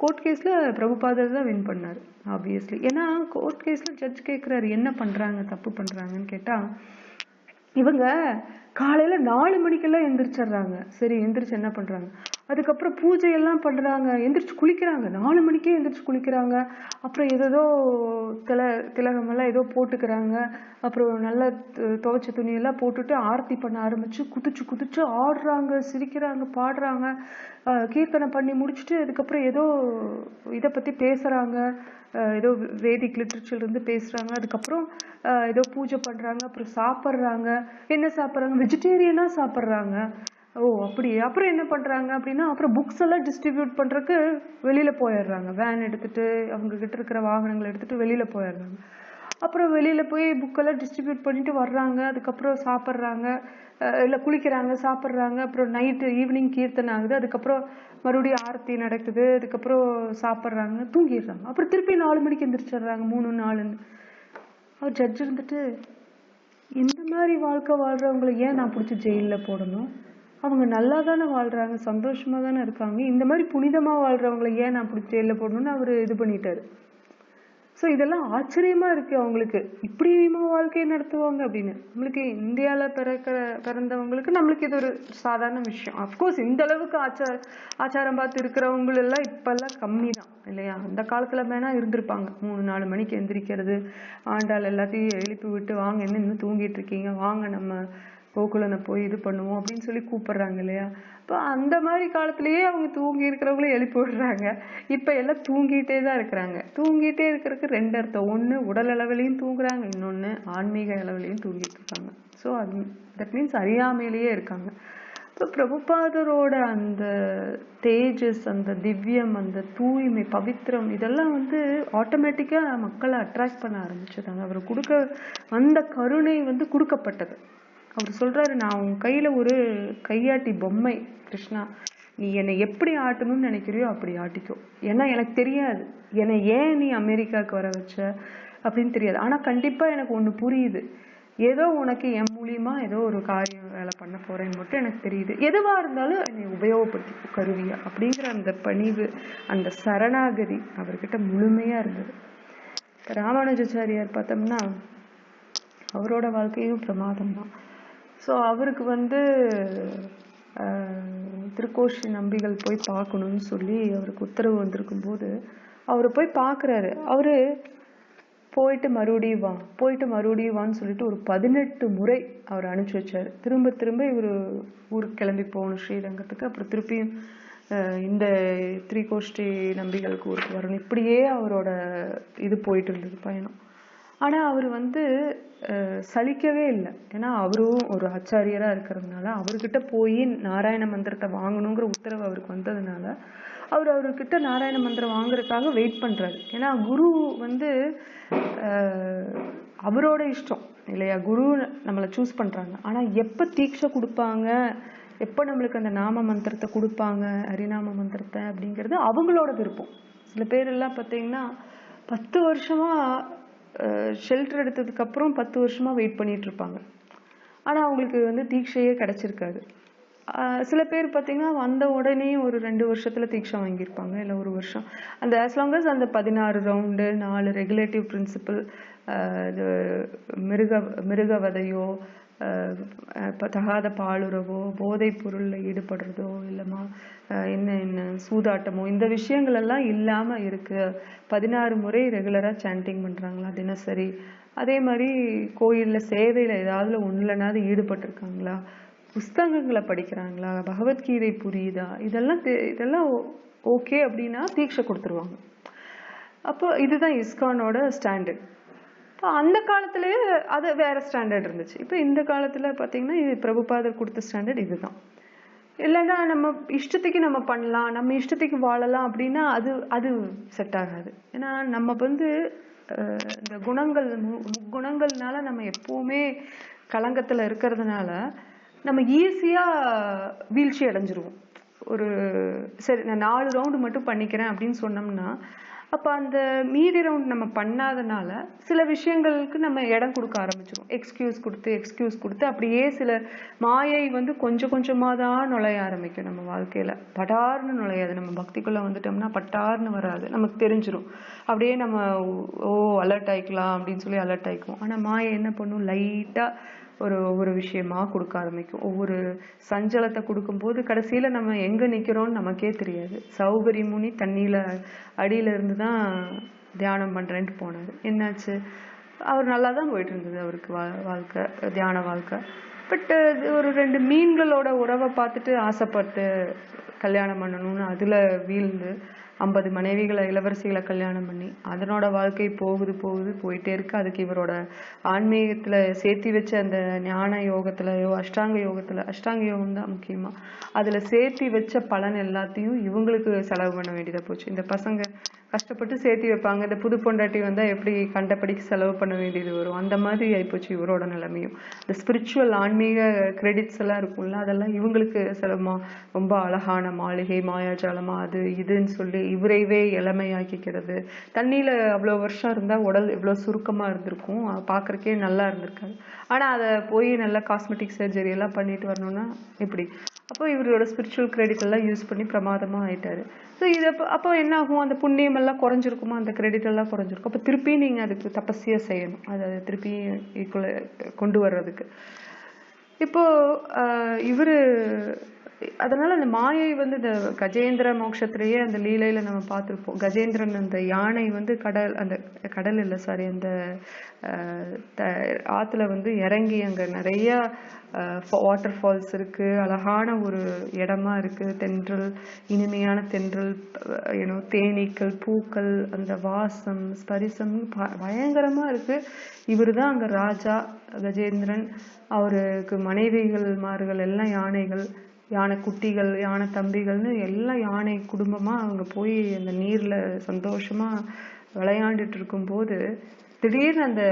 A: கோர்ட் கேஸில் பிரபுபாதர் தான் வின் பண்ணார் ஆப்வியஸ்லி. ஏன்னா கோர்ட் கேஸில் ஜட்ஜ் கேட்குறாரு என்ன பண்ணுறாங்க, தப்பு பண்ணுறாங்கன்னு கேட்டால், இவங்க காலையில் 4 மணிக்கெல்லாம் எந்திரிச்சிட்றாங்க. சரி எந்திரிச்சு என்ன பண்ணுறாங்க, அதுக்கப்புறம் பூஜையெல்லாம் பண்ணுறாங்க, எந்திரிச்சு குளிக்கிறாங்க, 4 மணிக்கே எந்திரிச்சு குளிக்கிறாங்க. அப்புறம் ஏதோ திலகமெல்லாம் ஏதோ போட்டுக்கிறாங்க. அப்புறம் நல்லா துவைச்ச துணியெல்லாம் போட்டுட்டு ஆரத்தி பண்ண ஆரம்பிச்சு குதிச்சு ஆடுறாங்க, சிரிக்கிறாங்க, பாடுறாங்க, கீர்த்தனை பண்ணி முடிச்சுட்டு அதுக்கப்புறம் ஏதோ இதை பற்றி பேசுகிறாங்க, ஏதோ வேதிக் லிட்ரேச்சர்லேருந்து பேசுகிறாங்க. அதுக்கப்புறம் ஏதோ பூஜை பண்ணுறாங்க, அப்புறம் சாப்பிட்றாங்க. என்ன சாப்பிட்றாங்க, வெஜிடேரியனாக சாப்பிட்றாங்க. ஓ அப்படியே. அப்புறம் என்ன பண்ணுறாங்க அப்படின்னா, அப்புறம் புக்ஸ் எல்லாம் டிஸ்ட்ரிபியூட் பண்ணுறதுக்கு வெளியில் போயிடுறாங்க, வேன் எடுத்துகிட்டு அவங்க கிட்ட இருக்கிற வாகனங்களை எடுத்துகிட்டு வெளியில் போயிடுறாங்க. அப்புறம் வெளியில் போய் புக்கெல்லாம் டிஸ்ட்ரிபியூட் பண்ணிட்டு வர்றாங்க. அதுக்கப்புறம் சாப்பிட்றாங்க, இல்லை குளிக்கிறாங்க, சாப்பிட்றாங்க. அப்புறம் நைட்டு ஈவினிங் கீர்த்தனை ஆகுது, அதுக்கப்புறம் மறுபடியும் ஆரத்தி நடக்குது, அதுக்கப்புறம் சாப்பிட்றாங்க, தூங்கிடுறாங்க. அப்புறம் திருப்பி 4 மணிக்கு எந்திரிச்சிடுறாங்க, 3-4ன்னு. அவர் ஜட்ஜ் இருந்துட்டு, இந்த மாதிரி வாழ்க்கை வாழ்கிறவங்களை ஏன் நான் பிடிச்சி ஜெயிலில் போடணும், அவங்க நல்லா தானே வாழ்கிறாங்க, சந்தோஷமாக தானே இருக்காங்க, இந்த மாதிரி புனிதமாக வாழ்கிறவங்களை ஏன் நான் பிடிச்சி ஜெயிலில் போடணும்னு அவர் இது பண்ணிட்டாரு. ஸோ இதெல்லாம் ஆச்சரியமாக இருக்குது அவங்களுக்கு, இப்படியுமா வாழ்க்கையை நடத்துவாங்க அப்படின்னு. நம்மளுக்கு இந்தியாவில் பிறந்தவங்களுக்கு நம்மளுக்கு இது ஒரு சாதாரண விஷயம். அஃப்கோர்ஸ் இந்த அளவுக்கு ஆச்சாரம் பார்த்து இருக்கிறவங்களெல்லாம் இப்போல்லாம் கம்மி தான் இல்லையா? அந்த காலத்தில் வேணால் இருந்திருப்பாங்க, 3-4 மணிக்கு எந்திரிக்கிறது, ஆண்டாள் எல்லாத்தையும் எழுப்பி விட்டு வாங்க என்ன இன்னும் தூங்கிட்டு இருக்கீங்க, வாங்க நம்ம கோகுலனை போய் இது பண்ணுவோம் அப்படின்னு சொல்லி கூப்பிடுறாங்க இல்லையா? இப்போ அந்த மாதிரி காலத்திலேயே அவங்க தூங்கி இருக்கிறவங்களும் எழுப்பி விடுறாங்க. இப்போ எல்லாம் தூங்கிட்டே தான் இருக்கிறாங்க. தூங்கிட்டே இருக்கிறதுக்கு 2 அர்த்தம், ஒன்று உடல் அளவிலையும் தூங்குறாங்க, இன்னொன்று ஆன்மீக அளவிலையும் தூங்கிட்டு இருக்காங்க. ஸோ அது தட் மீன்ஸ் அறியாமையிலேயே இருக்காங்க. இப்போ பிரபுபாதரோட அந்த தேஜஸ், அந்த திவ்யம், அந்த தூய்மை, பவித்திரம், இதெல்லாம் வந்து ஆட்டோமேட்டிக்காக மக்களை அட்ராக்ட் பண்ண ஆரம்பிச்சிட்டாங்க. அவர் கொடுக்க வந்த கருணை வந்து கொடுக்கப்பட்டது. அவர் சொல்றாரு, நான் உன் கையில ஒரு கையாட்டி பொம்மை கிருஷ்ணா, நீ என்னை எப்படி ஆட்டணும்னு நினைக்கிறியோ அப்படி ஆட்டிக்கோ. ஏன்னா எனக்கு தெரியாது என்னை ஏன் நீ அமெரிக்காவுக்கு வர வச்ச அப்படின்னு தெரியாது. ஆனா கண்டிப்பா எனக்கு ஒண்ணு புரியுது, ஏதோ உனக்கு என் மூலியமா ஏதோ ஒரு காரியம் வேலை பண்ண போறேன்னு மட்டும் எனக்கு தெரியுது. எதுவா இருந்தாலும் என்னை உபயோகப்படுத்தி கருவியா அப்படிங்கிற அந்த பணிவு, அந்த சரணாகதி அவர்கிட்ட முழுமையா இருந்தது. ராமானுஜாச்சாரியார் பார்த்தோம்னா அவரோட வாழ்க்கையும் பிரமாதம் தான். ஸோ அவருக்கு வந்து திருக்கோஷி நம்பிகள் போய் பார்க்கணும்னு சொல்லி அவருக்கு உத்தரவு வந்திருக்கும் போது அவர் போய் பார்க்குறாரு. அவர் போயிட்டு மறுபடியும் வான்னு சொல்லிட்டு ஒரு 18 முறை அவர் அனுப்பிச்சி வச்சார். திரும்ப இவர் ஊருக்கு கிளம்பி போகணும் ஸ்ரீரங்கத்துக்கு, அப்புறம் திருப்பியும் இந்த திரிகோஷ்டி நம்பிகளுக்கு ஊருக்கு வரணும். இப்படியே அவரோட இது போயிட்டு இருந்தது பயணம். ஆனால் அவர் வந்து சலிக்கவே இல்லை. ஏன்னா அவரும் ஒரு ஆச்சாரியராக இருக்கிறதுனால, அவர்கிட்ட போய் நாராயண மந்திரத்தை வாங்கணுங்கிற உத்தரவு அவருக்கு வந்ததுனால அவர்கிட்ட நாராயண மந்திரம் வாங்குறதுக்காக வெயிட் பண்ணுறாரு. ஏன்னா குரு வந்து அவரோட இஷ்டம் இல்லையா, குரு நம்மளை சூஸ் பண்ணுறாங்க. ஆனால் எப்போ தீட்சை கொடுப்பாங்க, எப்போ நம்மளுக்கு அந்த நாம மந்திரத்தை கொடுப்பாங்க, ஹரிநாம மந்திரத்தை அப்படிங்கிறது அவங்களோட விருப்பம். சில பேர் எல்லாம் பார்த்தீங்கன்னா 10 வருஷமா ஷெல்டர் எடுத்ததுக்கு அப்புறம் 10 வருஷமா வெயிட் பண்ணிட்டு இருப்பாங்க. ஆனா அவங்களுக்கு வந்து தீட்சையே கிடைச்சிருக்காது. சில பேர் பார்த்தீங்கன்னா வந்த உடனே ஒரு 2 வருஷத்துல தீட்சை வாங்கியிருப்பாங்க, இல்லை 1 வருஷம். அந்த ஆஸ் லாங் அஸ் அந்த 16 ரவுண்டு 4 ரெகுலேட்டிவ் பிரின்சிபல், இது மிருகவதையோ தகாத பாலுறவோ போதைப் பொருளில் ஈடுபடுறதோ இல்லைமா என்ன சூதாட்டமோ இந்த விஷயங்கள் எல்லாம் இல்லாமல் இருக்கு. 16 முறை ரெகுலராக சாண்டிங் பண்ணுறாங்களா தினசரி. அதே மாதிரி கோயிலில் சேவையில் ஏதாவது ஒன்றுலனாவது ஈடுபட்டிருக்காங்களா, புஸ்தகங்களை படிக்கிறாங்களா, பகவத்கீதை புரியுதா, இதெல்லாம் ஓகே அப்படின்னா தீட்சை கொடுத்துருவாங்க. அப்போ இதுதான் இஸ்கானோட ஸ்டாண்டர்ட். இப்போ அந்த காலத்திலேயே அது வேற ஸ்டாண்டர்ட் இருந்துச்சு. இப்போ இந்த காலத்தில் பார்த்தீங்கன்னா இது பிரபுபாதர் கொடுத்த ஸ்டாண்டர்ட் இதுதான். இல்லைன்னா நம்ம இஷ்டத்துக்கு நம்ம பண்ணலாம், நம்ம இஷ்டத்துக்கு வாழலாம் அப்படின்னா அது அது செட் ஆகாது. ஏன்னா நம்ம வந்து இந்த முக்குணங்கள்னால நம்ம எப்பவுமே கலங்கத்தில் இருக்கிறதுனால நம்ம ஈஸியாக வீழ்ச்சி அடைஞ்சிருவோம். ஒரு சரி நான் 4 ரவுண்டு மட்டும் பண்ணிக்கிறேன் அப்படின்னு சொன்னோம்னா அப்போ அந்த மீதி ரவுண்ட் நம்ம பண்ணாதனால சில விஷயங்களுக்கு நம்ம இடம் கொடுக்க ஆரம்பிச்சிடும். எக்ஸ்கியூஸ் கொடுத்து அப்படியே சில மாயை வந்து கொஞ்சம் கொஞ்சமாக தான் நுழைய ஆரம்பிக்கும் நம்ம வாழ்க்கையில். பட்டார்னு நுழையாது. நம்ம பக்திக்குள்ளே வந்துட்டோம்னா பட்டார்னு வராது, நமக்கு தெரிஞ்சிடும். அப்படியே நம்ம அலர்ட் ஆகிக்கலாம் அப்படின்னு சொல்லி அலர்ட் ஆகிக்குவோம். ஆனால் மாயை என்ன பண்ணும், லைட்டாக ஒவ்வொரு விஷயமா கொடுக்க ஆரம்பிக்கும். ஒவ்வொரு சஞ்சலத்தை கொடுக்கும்போது கடைசியில் நம்ம எங்கே நிற்கிறோன்னு நமக்கே தெரியாது. சௌகரி முனி தண்ணியில் அடியில் இருந்து தான் தியானம் பண்ணுறேன்ட்டு போனார். என்னாச்சு, அவர் நல்லா தான் போயிட்டு இருந்தது அவருக்கு வாழ்க்கை, தியான வாழ்க்கை. பட் ஒரு 2 மீன்களோட உறவை பார்த்துட்டு ஆசைப்பட்டு கல்யாணம் பண்ணணும்னு அதில் வீழ்ந்து 50 மனைவிகளை இளவரசிகளை கல்யாணம் பண்ணி அதனோட வாழ்க்கை போயிட்டே இருக்கு. அதுக்கு இவரோட ஆன்மீகத்தில் சேர்த்தி வச்ச அந்த ஞான யோகத்துலையோ அஷ்டாங்க யோகம் தான் முக்கியமாக அதில் சேர்த்தி வச்ச பலன் எல்லாத்தையும் இவங்களுக்கு செலவு பண்ண வேண்டியதாக போச்சு. இந்த பசங்க கஷ்டப்பட்டு சேர்த்தி வைப்பாங்க, இந்த புது பொண்டாட்டி வந்தால் எப்படி கண்டபடிக்கு செலவு பண்ண வேண்டியது வரும், அந்த மாதிரி ஆகிப்போச்சு இவரோட நிலைமையும். இந்த ஸ்பிரிச்சுவல் ஆன்மீக கிரெடிட்ஸ் எல்லாம் இருக்கும்ல, அதெல்லாம் இவங்களுக்கு செலவுமா. ரொம்ப அழகான மாளிகை, மாயாஜாலமா, அது இதுன்னு சொல்லி இவரைவே இளமையாக்கிக்கிறது. தண்ணியில் அவ்வளோ வருஷம் இருந்தால் உடல் எவ்வளோ சுருக்கமாக இருந்திருக்கும், பார்க்குறக்கே நல்லா இருந்திருக்காது. ஆனால் அதை போய் நல்லா காஸ்மெட்டிக் சர்ஜரி எல்லாம் பண்ணிட்டு வரணும்னா இப்படி. அப்போ இவரோட ஸ்பிரிச்சுவல் கிரெடிட் எல்லாம் யூஸ் பண்ணி பிரமாதமாக ஆயிட்டாரு. ஸோ இது அப்போ என்ன ஆகும், அந்த புண்ணியம் எல்லாம் குறைஞ்சிருக்குமா, அந்த கிரெடிட் எல்லாம் குறைஞ்சிருக்கும். அப்போ திருப்பி நீங்கள் அதுக்கு தபஸ்யா செய்யணும், அதை திருப்பி கொண்டு வர்றதுக்கு. இப்போ இவர் அதனால அந்த மாயை வந்து இந்த கஜேந்திர மோட்சத்திலேயே அந்த லீலையில நம்ம பார்த்துருப்போம். கஜேந்திரன் அந்த யானை வந்து கடல் இல்லை சாரி அந்த ஆற்றுல வந்து இறங்கி அங்கே நிறைய வாட்டர் ஃபால்ஸ் இருக்கு, அழகான ஒரு இடமா இருக்கு, தென்றல், இனிமையான தென்றல், தேனீக்கள், பூக்கள், அந்த வாசம் ஸ்பரிசம் பயங்கரமா இருக்கு. இவர் தான் அங்க ராஜா கஜேந்திரன். அவருக்கு மனைவிகள்மார்கள் எல்லாம் யானைகள், யானை குட்டிகள், யானை தம்பிகள்னு எல்லாம் யானை குடும்பமா அவங்க போய் அந்த நீர்ல சந்தோஷமா விளையாண்டுட்டு இருக்கும்போது திடீர்னு அந்த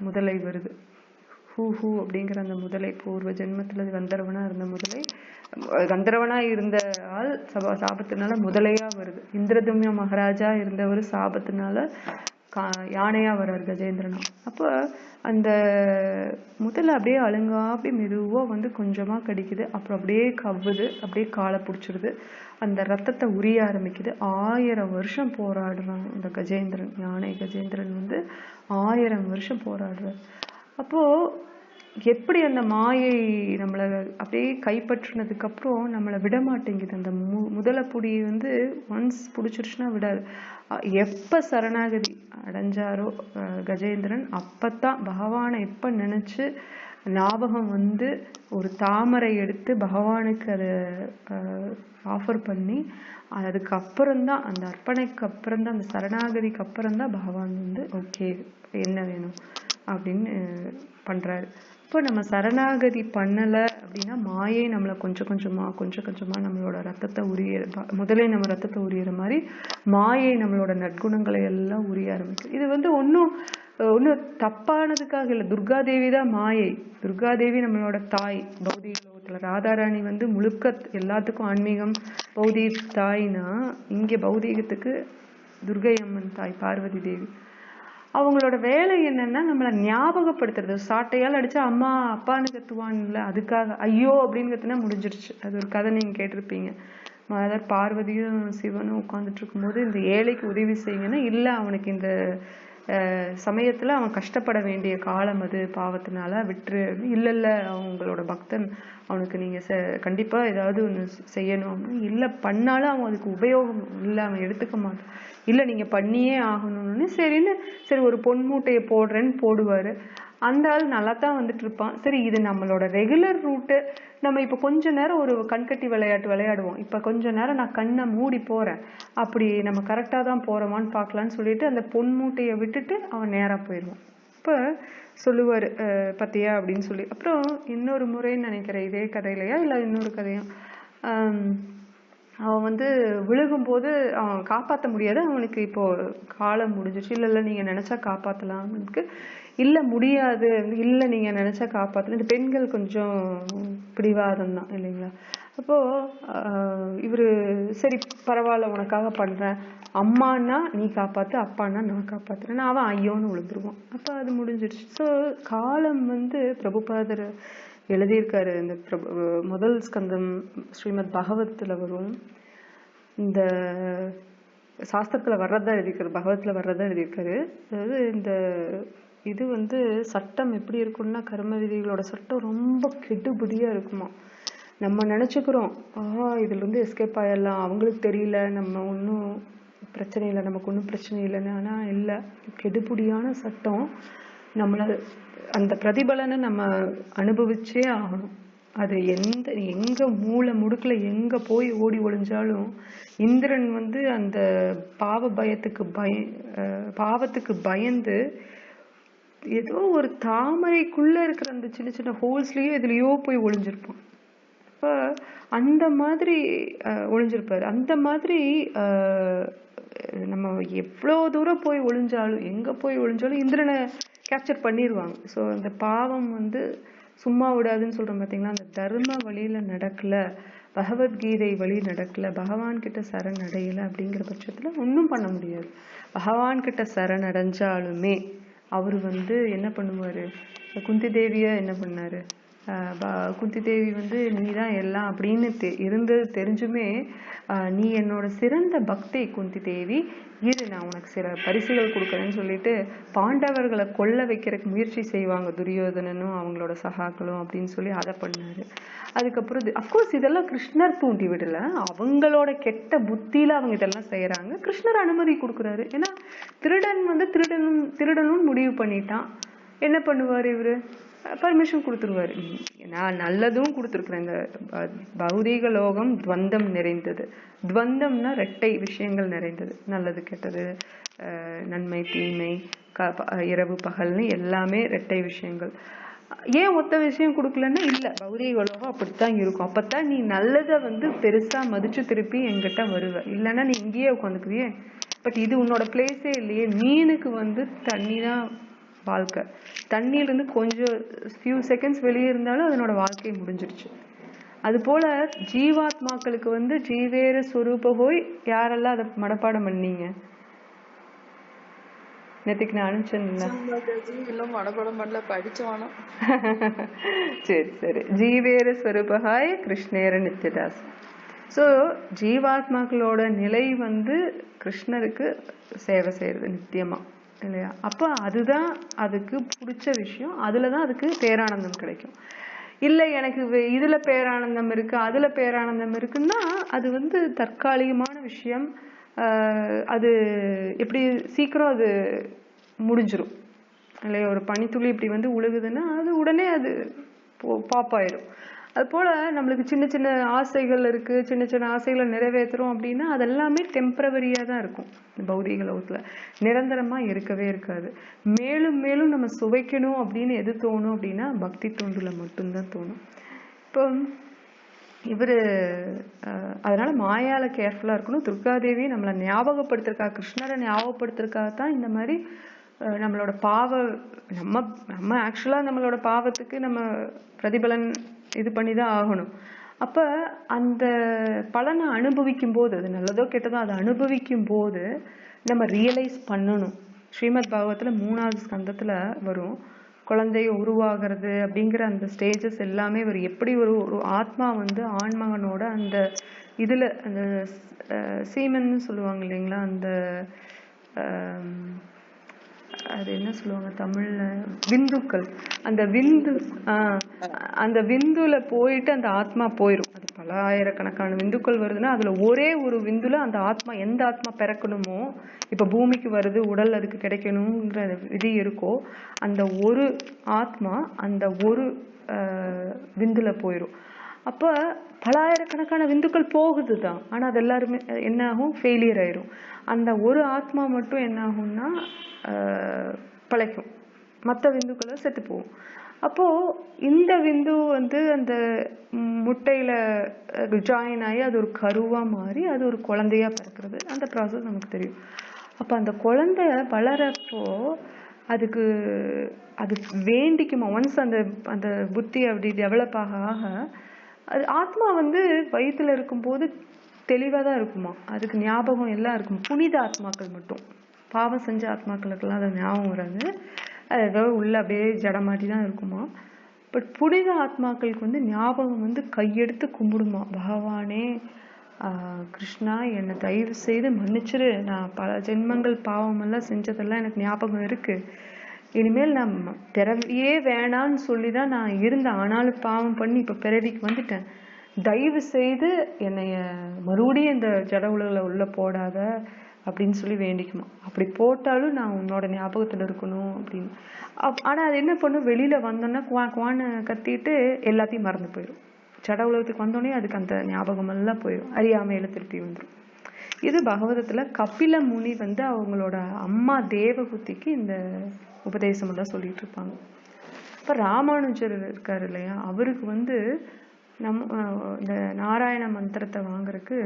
A: முதலை வருது. ஹூ அப்படிங்கிற அந்த முதலை பூர்வ ஜென்மத்துல கந்தர்வனா இருந்த முதலை, கந்தர்வனா இருந்த ஆள் சாபத்தினால முதலையா வருது. இந்திரதும்ய மகாராஜா இருந்தவர் சாபத்தினால யானையா வர்றார் கஜேந்திரனா. அப்போ அந்த முதல்ல அப்படியே அழுங்கா அப்படியே மெதுவா வந்து கொஞ்சமா கடிக்குது, அப்புறம் அப்படியே கவ்வுது, அப்படியே காலை பிடிச்சிடுது, அந்த ரத்தத்தை உரிய ஆரம்பிக்குது. 1000 வருஷம் போராடுறான் அந்த கஜேந்திரன், யானை கஜேந்திரன் வந்து 1000 வருஷம் போராடுறார். அப்போ எப்படி அந்த மாயை நம்மளை அப்படியே கைப்பற்றினதுக்கு அப்புறம் நம்மளை விட மாட்டேங்குது. அந்த முதலைப்புடி வந்து ஒன்ஸ் பிடிச்சிருச்சுன்னா விடாது. எப்ப சரணாகதி அடைஞ்சாரோ கஜேந்திரன், அப்பத்தான் பகவானை எப்ப நினைச்சு ஞாபகம் வந்து ஒரு தாமரை எடுத்து பகவானுக்கு அதை ஆஃபர் பண்ணி அதுக்கு அப்புறம்தான், அந்த அர்ப்பணைக்கு அப்புறம்தான், அந்த சரணாகதிக்கு அப்புறம்தான் பகவான் வந்து ஓகே என்ன வேணும் அப்படின்னு பண்றாரு. இப்போ நம்ம சரணாகதி பண்ணலை அப்படின்னா மாயை நம்மளை கொஞ்சம் கொஞ்சமா நம்மளோட ரத்தத்தை முதலே நம்ம ரத்தத்தை உரியற மாதிரி மாயை நம்மளோட நற்குணங்களை எல்லாம் உரிய ஆரம்பிக்கும். இது வந்து ஒன்றும் ஒன்றும் தப்பானதுக்காக இல்லை. துர்காதேவி தான் மாயை. துர்காதேவி நம்மளோட தாய் பௌதிக லோகத்துல. ராதாராணி வந்து முழுக்க எல்லாத்துக்கும் ஆன்மீகம் பௌதிக தாய்னா, இங்க பௌதீகத்துக்கு துர்கை அம்மன் தாய் பார்வதி தேவி. அவங்களோட வேலை என்னன்னா நம்மளை ஞாபகப்படுத்துறது. சாட்டையால் அடிச்சா அம்மா அப்பான்னு கத்துவான்ல, அதுக்காக ஐயோ அப்படின்னு கத்துனா முடிஞ்சிருச்சு. அது ஒரு கதை நீங்க கேட்டிருப்பீங்க. மதர் பார்வதியும் சிவனும் உட்கார்ந்துட்டு இருக்கும்போது இந்த ஏழைக்கு உதவி செய்யுங்கன்னா, இல்ல அவனுக்கு இந்த சமயத்துல அவன் கஷ்டப்பட வேண்டிய காலம் அது, பாவத்தினால விட்டுரு. இல்ல இல்ல அவங்களோட பக்தன், அவனுக்கு நீங்க கண்டிப்பா ஏதாவது ஒண்ணு செய்யணும். இல்ல பண்ணாலும் அவன் அதுக்கு உபயோகம் இல்ல, அவன் எடுத்துக்க மாட்டான். இல்ல நீங்க பண்ணியே ஆகணும்னு சரின்னு சரி ஒரு பொன் மூட்டையை போடுறேன்னு போடுவாரு. அந்த ஆள் நல்லா தான் வந்துட்டு இருப்பான். சரி இது நம்மளோட ரெகுலர் ரூட்டு. நம்ம இப்ப கொஞ்ச நேரம் ஒரு கண்கட்டி விளையாட்டு விளையாடுவோம். இப்ப கொஞ்ச நேரம் நான் கண்ணை மூடி போறேன், அப்படி நம்ம கரெக்டா தான் போறோமான்னு பாக்கலாம்னு சொல்லிட்டு அந்த பொன் மூட்டையை விட்டுட்டு அவன் நேரா போயிடுவான். இப்ப சொல்லுவாரு பத்தியா அப்படின்னு சொல்லி. அப்புறம் இன்னொரு முறைன்னு நினைக்கிறேன், இதே கதையிலையா இல்ல இன்னொரு கதையும், அவன் வந்து விழுகும்போது அவன் காப்பாற்ற முடியாது, அவனுக்கு இப்போ காலம் முடிஞ்சிச்சு. இல்ல இல்ல நீங்க நினைச்சா காப்பாத்தலாம். இல்ல முடியாது, இல்ல நீங்க நினைச்சா காப்பாத்தலாம். இந்த பெண்கள் கொஞ்சம் பிடிவாதம் தான் இல்லைங்களா. அப்போ இவரு சரி பரவாயில்ல உனக்காக பண்றேன், அம்மானா நீ காப்பாத்து, அப்பான்னா நான் காப்பாத்துறேன், அவன் ஐயோன்னு விழுந்துருவான். அப்ப அது முடிஞ்சிருச்சு. ஸோ காலம் வந்து பிரபுபாதர் எழுதியிருக்காரு. இந்த முதல் ஸ்கந்தம் ஸ்ரீமத் பகவத்துல வரும். இந்த சாஸ்திரத்துல வர்றதா எழுதியிருக்காரு, பகவத்துல வர்றதா எழுதியிருக்காரு. அதாவது இந்த இது வந்து சட்டம் எப்படி இருக்கும்னா, கர்ம விதிகளோட சட்டம் ரொம்ப கெடுபடியா இருக்குமா. நம்ம நினைச்சுக்கிறோம் இதுல இருந்து எஸ்கேப் ஆயிடலாம், அவங்களுக்கு தெரியல, நம்ம ஒன்றும் பிரச்சனை இல்லை, நமக்கு ஒன்றும் பிரச்சனை இல்லைன்னு. ஆனா இல்லை, கெடுபடியான சட்டம். நம்மள அந்த பிரதிபலனை நம்ம அனுபவிச்சே ஆகணும். அது எங்க மூளை முடுக்குல எங்க போய் ஓடி ஒளிஞ்சாலும், இந்திரன் வந்து அந்த பாவத்துக்கு பயந்து ஏதோ ஒரு தாமரைக்குள்ள இருக்கிற அந்த சின்ன சின்ன ஹோல்ஸ்லயோ எதுலயோ போய் ஒளிஞ்சிருப்பான். அப்ப அந்த மாதிரி ஒளிஞ்சிருப்பாரு. அந்த மாதிரி நம்ம எவ்வளவு தூரம் போய் ஒளிஞ்சாலும், எங்க போய் ஒளிஞ்சாலும் இந்திரனை கேப்சர் பண்ணிடுவாங்க. ஸோ அந்த பாவம் வந்து சும்மா விடாதுன்னு சொல்றோம் பார்த்தீங்களா. அந்த தர்ம வழியில நடக்கல, பகவத்கீதை வழி நடக்கல, பகவான் கிட்ட சரணடையல அப்படிங்கிற பட்சத்துல ஒன்றும் பண்ண முடியாது. பகவான் கிட்ட சரணடைஞ்சாலுமே அவரு வந்து என்ன பண்ணுவாரு, குந்தி தேவிய என்ன பண்ணாரு, குந்தி தேவி வந்து நீதான் எல்லாம் அப்படின்னு இருந்தது தெரிஞ்சுமே, நீ என்னோட சிறந்த பக்தி குந்தி தேவி, இரு நான் உனக்கு சில பரிசுகள் கொடுக்குறேன்னு சொல்லிட்டு பாண்டவர்களை கொல்ல வைக்கிறதுக்கு முயற்சி செய்வாங்க துரியோதனனும் அவங்களோட சகாக்களும் அப்படின்னு சொல்லி அதை பண்ணாரு. அதுக்கப்புறம் அப்கோர்ஸ் இதெல்லாம் கிருஷ்ணர் தூண்டி விடல, அவங்களோட கெட்ட புத்தியில அவங்க இதெல்லாம் செய்யறாங்க. கிருஷ்ணர் அனுமதி கொடுக்குறாரு. ஏன்னா திருடன் வந்து திருடணும்னு முடிவு பண்ணிட்டான். என்ன பண்ணுவாரு இவரு, பர்மிஷன் கொடுத்துருவாரு. நான் நல்லதும் கொடுத்துருக்குறேன். இந்த பௌதீக லோகம் துவந்தம் நிறைந்தது. துவந்தம்னா ரெட்டை விஷயங்கள் நிறைந்தது, நல்லது கெட்டது, நன்மை தீமை, இரவு பகல்னு எல்லாமே ரெட்டை விஷயங்கள். ஏன் ஒத்த விஷயம் கொடுக்கலன்னா, இல்ல பௌதீக உலகம் அப்படித்தான் இருக்கும், அப்பத்தான் நீ நல்லதை வந்து பெருசா மதிச்சு திருப்பி என்கிட்ட வருவ, இல்லைன்னா நீ இங்கேயே உட்காந்துக்குவியே. பட் இது உன்னோட பிளேஸே இல்லையே. மீனுக்கு வந்து தண்ணி தான் வாழ்க்கை, தண்ணியில இருந்து கொஞ்சம் ஃபியூ செகண்ட்ஸ் வெளியே இருந்தாலும் அதனோட வாழ்க்கை முடிஞ்சிருச்சு. அது போல ஜீவாத்மாக்களுக்கு வந்து ஜீவேர ஸ்வரூப போய் யாரெல்லாம் அதை மனப்பாடம் பண்ணீங்க நேற்றுக்கு நான் அனுப்பிச்சேன்.
C: மனப்பாடம் பண்ணல, படிச்சோம்.
A: சரி சரி. ஜீவேர ஸ்வரூபாய கிருஷ்ணேர நித்யதாஸ். ஸோ ஜீவாத்மாக்களோட நிலை வந்து கிருஷ்ணருக்கு சேவை செய்யறது நித்தியமா இல்லையா. அப்ப அதுதான் அதுக்கு பிடிச்ச விஷயம், அதுலதான் அதுக்கு பேரானந்தம் கிடைக்கும். இல்லை எனக்கு இதுல பேரானந்தம் இருக்கு அதுல பேரானந்தம் இருக்குன்னா அது வந்து தற்காலிகமான விஷயம். அது எப்படி சீக்கிரம் அது முடிஞ்சிரும் இல்லையா. ஒரு பனித்துளி இப்படி வந்து உழுகுதுன்னா அது உடனே அது பாப் ஆயிரும். அது போல நம்மளுக்கு சின்ன சின்ன ஆசைகள் இருக்கு, சின்ன சின்ன ஆசைகளை நிறைவேற்றுறோம் அப்படின்னா அதெல்லாமே டெம்பரவரியா தான் இருக்கும். பௌதீக லோகத்துல நிரந்தரமா இருக்கவே இருக்காது. மேலும் மேலும் நம்ம சுவைக்கணும் அப்படின்னு எது தோணும் அப்படின்னா பக்தி தொண்டுல மட்டும்தான் தோணும். இப்போ இவரு அதனால மாயால கேர்ஃபுல்லா இருக்கணும். துர்காதேவி நம்மளை ஞாபகப்படுத்திருக்கா, கிருஷ்ணரை ஞாபகப்படுத்திருக்காதான் இந்த மாதிரி நம்மளோட நம்ம நம்ம ஆக்சுவலா நம்மளோட பாவத்துக்கு நம்ம பிரதிபலன் இது பண்ணிதான் ஆகணும். அப்ப அந்த பலனை அனுபவிக்கும் போது, அது நல்லதோ கெட்டதோ அதை அனுபவிக்கும் போது நம்ம ரியலைஸ் பண்ணணும். ஸ்ரீமத் பாகவத்துல 3வது ஸ்கந்தத்துல வரும், குழந்தைய உருவாகிறது அப்படிங்கிற அந்த ஸ்டேஜஸ் எல்லாமே வரும். எப்படி ஒரு ஒரு ஆத்மா ஆண்மகனோட அந்த இதுல அந்த சீமன் சொல்லுவாங்க இல்லைங்களா, அந்த அது என்ன சொல்லுவாங்க தமிழ்ல, விந்துக்கள். அந்த விந்துல போயிட்டு அந்த ஆத்மா போயிரும். அது பல ஆயிரக்கணக்கான விந்துக்கள் வருதுன்னா அதுல ஒரே ஒரு விந்துல அந்த ஆத்மா எந்த ஆத்மா பிறக்கணுமோ, இப்ப பூமிக்கு வருது, உடல் அதுக்கு கிடைக்கணுங்கிற விதி இருக்கோ, அந்த ஒரு ஆத்மா அந்த ஒரு விந்துல போயிரும். அப்ப பல ஆயிரக்கணக்கான விந்துக்கள் போகுதுதான், ஆனா அது எல்லாருமே என்ன ஆகும், ஃபெயிலியர் ஆயிரும். அந்த ஒரு ஆத்மா மட்டும் என்ன ஆகும்னா பழைக்கும், மற்ற விந்துக்களை செத்து போகும். அப்போ இந்த விந்து அந்த முட்டையில ஜாயின் ஆகி அது ஒரு கருவா மாறி அது ஒரு குழந்தையா பிறக்கிறது. அந்த ப்ராசஸ் நமக்கு தெரியும். அப்ப அந்த குழந்தை வளரப்போ அதுக்கு அது வேண்டிக்குமா, ஒன்ஸ் அந்த அந்த புத்தி அப்படி டெவலப் ஆக ஆக அது ஆத்மா வயிற்றுல இருக்கும்போது தெளிவா தான் இருக்குமா, அதுக்கு ஞாபகம் எல்லாம் இருக்கும். புனித ஆத்மாக்கள் மட்டும், பாவம் செஞ்ச ஆத்மாக்களுக்கெல்லாம் அது ஞாபகம் வராது, அது ஏதோ உள்ள அப்படியே ஜடமாட்டி தான் இருக்குமா. பட் புனித ஆத்மாக்களுக்கு ஞாபகம் கையெடுத்து கும்பிடுமா, பகவானே கிருஷ்ணா என்னை தயவு செய்து மன்னிச்சிரு, நான் பல ஜென்மங்கள் பாவம் எல்லாம் செஞ்சதெல்லாம் எனக்கு ஞாபகம் இருக்கு, இனிமேல் நான் பிறவியே வேணான்னு சொல்லிதான் நான் இருந்தேன், ஆனாலும் பாவம் பண்ணி இப்ப பிறவிக்கு வந்துட்டேன், தயவு செய்து என்னைய மறுபடியும் இந்த ஜட உலகில உள்ள போடாத அப்படின்னு சொல்லி வேண்டிக்குமா. அப்படி போட்டாலும் நான் உன்னோட ஞாபகத்துல இருக்கணும் அப்படின்னு. ஆனா அது என்ன பண்ணும், வெளியில வந்தோன்னா குவான்னு கத்திட்டு எல்லாத்தையும் மறந்து போயிடும். ஜட உலகத்துக்கு வந்தோடனே அதுக்கு அந்த ஞாபகம் எல்லாம் போயிடும், அறியாமையில திருப்பி வந்துடும். இது பகவதத்துல கபில முனி அவங்களோட அம்மா தேவகுதிக்கு இந்த உபதேசம் எல்லாம் சொல்லிட்டு இருப்பாங்க. இப்ப ராமானுஜர் இருக்காரு இல்லையா, அவருக்கு இந்த நாராயண மந்திரத்தை வாங்குறதுக்கு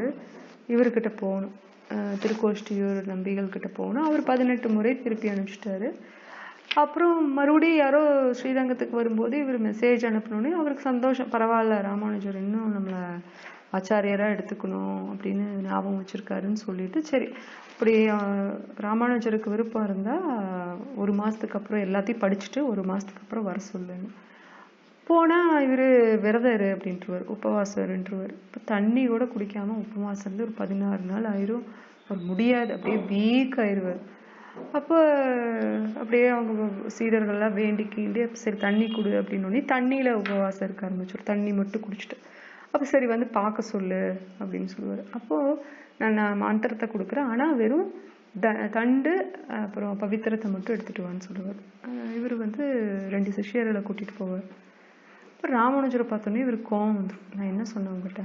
A: இவர்கிட்ட போகணும், திருக்கோஷ்டியூர் நம்பிகள் கிட்ட போகணும். அவர் 18 முறை திருப்பி அனுப்பிச்சிட்டாரு. அப்புறம் மறுபடியும் யாரோ ஸ்ரீரங்கத்துக்கு வரும்போது இவர் மெசேஜ் அனுப்பினோடனே அவருக்கு சந்தோஷம், பரவாயில்ல ராமானுஜர் இன்னும் நம்மளை ஆச்சாரியரா எடுத்துக்கணும் அப்படின்னு ஞாபகம் வச்சிருக்காருன்னு சொல்லிட்டு, சரி இப்படி ராமானுஜருக்கு விருப்பம் இருந்தா 1 மாசத்துக்கு அப்புறம் எல்லாத்தையும் படிச்சுட்டு 1 மாசத்துக்கு அப்புறம் வர சொல்லுன்னு போனா, இவரு விரதம் இரு அப்படின்ட்டுருவார், உபவாசம் இருன்றுவார். இப்போ தண்ணி கூட குடிக்காம உபவாசம் இருந்து ஒரு 16 நாள் ஆயிரும். அவர் முடியாது, அப்படியே வீக் ஆயிடுவார். அப்போ அப்படியே அவங்க சீடர்கள்லாம் வேண்டிக்கிண்டு சரி தண்ணி குடு அப்படின்னோடனே தண்ணியில உபவாசம் இருக்க ஆரம்பிச்சிடும், தண்ணி மட்டும் குடிச்சிட்டு. அப்போ சரி பார்க்க சொல்லு அப்படின்னு சொல்லுவார். அப்போ நான் மந்திரத்தை கொடுக்குறேன், ஆனா வெறும் தண்டு அப்புறம் பவித்திரத்தை மட்டும் எடுத்துட்டு வான்னு சொல்லுவார். இவர் 2 சிஷ்யர்களை கூட்டிட்டு போவார். இப்போ ராமானுஜரை பார்த்தோன்னே இவருக்கு கோவம் வந்துடும், நான் என்ன சொன்னேன் உங்ககிட்ட,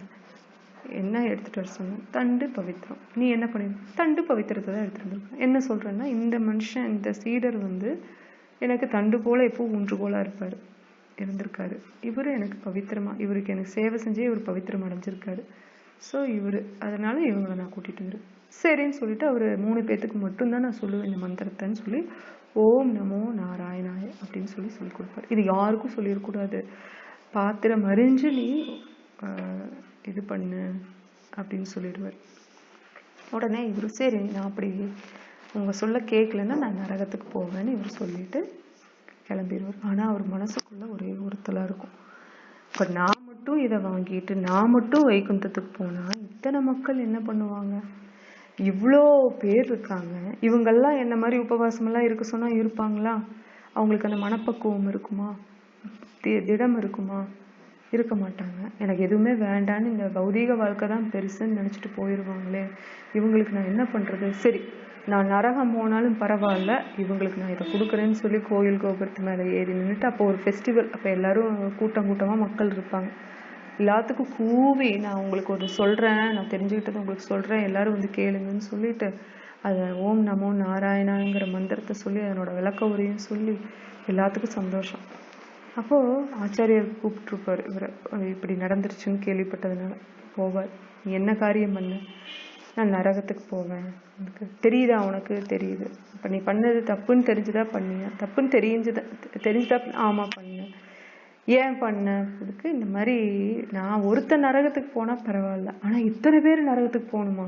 A: என்ன எடுத்துட்டு வர சொன்னேன், தண்டு பவித்திரம், நீ என்ன பண்ணி தண்டு பவித்திரத்தை தான் எடுத்துட்டு வந்திருக்கேன். என்ன சொல்றேன்னா, இந்த மனுஷன் இந்த சீடர் எனக்கு தண்டு போல எப்போ ஊன்றுகோலா இருந்திருக்காரு, இவரு எனக்கு பவித்திரமா, இவருக்கு எனக்கு சேவை செஞ்சே இவர் பவித்திரம் அடைஞ்சிருக்காரு. ஸோ அதனால இவங்களை நான் கூட்டிட்டு வந்துரு சரின்னு சொல்லிட்டு அவரு 3 பேத்துக்கு மட்டும்தான் நான் சொல்லுவேன் இந்த மந்திரத்தைன்னு சொல்லி, ஓம் நமோ நாராயணாய அப்படின்னு சொல்லி கொடுப்பாரு. இது யாருக்கும் சொல்லிடக்கூடாது, பாத்திரம் அறிஞ்சு நீ இது பண்ணு அப்படின்னு சொல்லிடுவார். உடனே இவரு சரி நான் அப்படி உங்க சொல்ல கேட்கலன்னா நான் நரகத்துக்கு போவேன்னு இவர் சொல்லிட்டு கிளம்பிடுவார். ஆனா அவர் மனசுக்குள்ள ஒரே ஒருத்தலா இருக்கும், இப்ப நான் மட்டும் இதை வாங்கிட்டு நான் மட்டும் வைகுந்தத்துக்கு போனா இத்தனை மக்கள் என்ன பண்ணுவாங்க, இவ்வளோ பேர் இருக்காங்க, இவங்கெல்லாம் என்ன மாதிரி உபவாசம் எல்லாம் இருக்க சொன்னா இருப்பாங்களா, அவங்களுக்கு அந்த மனப்பக்குவம் இருக்குமா, திடம் இருக்குமா, இருக்க மாட்டாங்க. எனக்கு எதுவுமே வேண்டான்னு இந்த பௌதீக வாழ்க்கை தான் பெருசுன்னு நினைச்சிட்டு போயிடுவாங்களே, இவங்களுக்கு நான் என்ன பண்றது, சரி நான் நரகம் போனாலும் பரவாயில்ல, இவங்களுக்கு நான் இதை கொடுக்குறேன்னு சொல்லி கோயில் கோபுரத்து மேலே ஏறி நின்றுட்டு, அப்போ ஒரு ஃபெஸ்டிவல், அப்போ எல்லாரும் கூட்டமா மக்கள் இருப்பாங்க, எல்லாத்துக்கும் கூவி நான் உங்களுக்கு ஒரு சொல்றேன், நான் தெரிஞ்சுக்கிட்டது உங்களுக்கு சொல்றேன், எல்லாரும் கேளுங்கன்னு சொல்லிட்டு அதை ஓம் நமோ நாராயணாங்கிற மந்திரத்தை சொல்லி அதனோட விளக்க உரையும் சொல்லி எல்லாத்துக்கும் சந்தோஷம். அப்போ ஆச்சாரியர் கூப்பிட்டுருப்பாரு, இவரை இப்படி நடந்துருச்சுன்னு கேள்விப்பட்டதுனால போவார், நீ என்ன காரியம் பண்ண, நான் நரகத்துக்கு போவேன். உனக்கு தெரியுதா? உனக்கு தெரியுது. இப்போ நீ பண்ணது தப்புன்னு தெரிஞ்சுதா பண்ணியா? தப்புன்னு தெரிஞ்சுதா? ஆமா பண்ணேன். ஏன் பண்ண? அதுக்கு இந்த மாதிரி நான் ஒருத்தன் நரகத்துக்கு போனா பரவாயில்ல, ஆனா இத்தனை பேர் நரகத்துக்கு போகணுமா?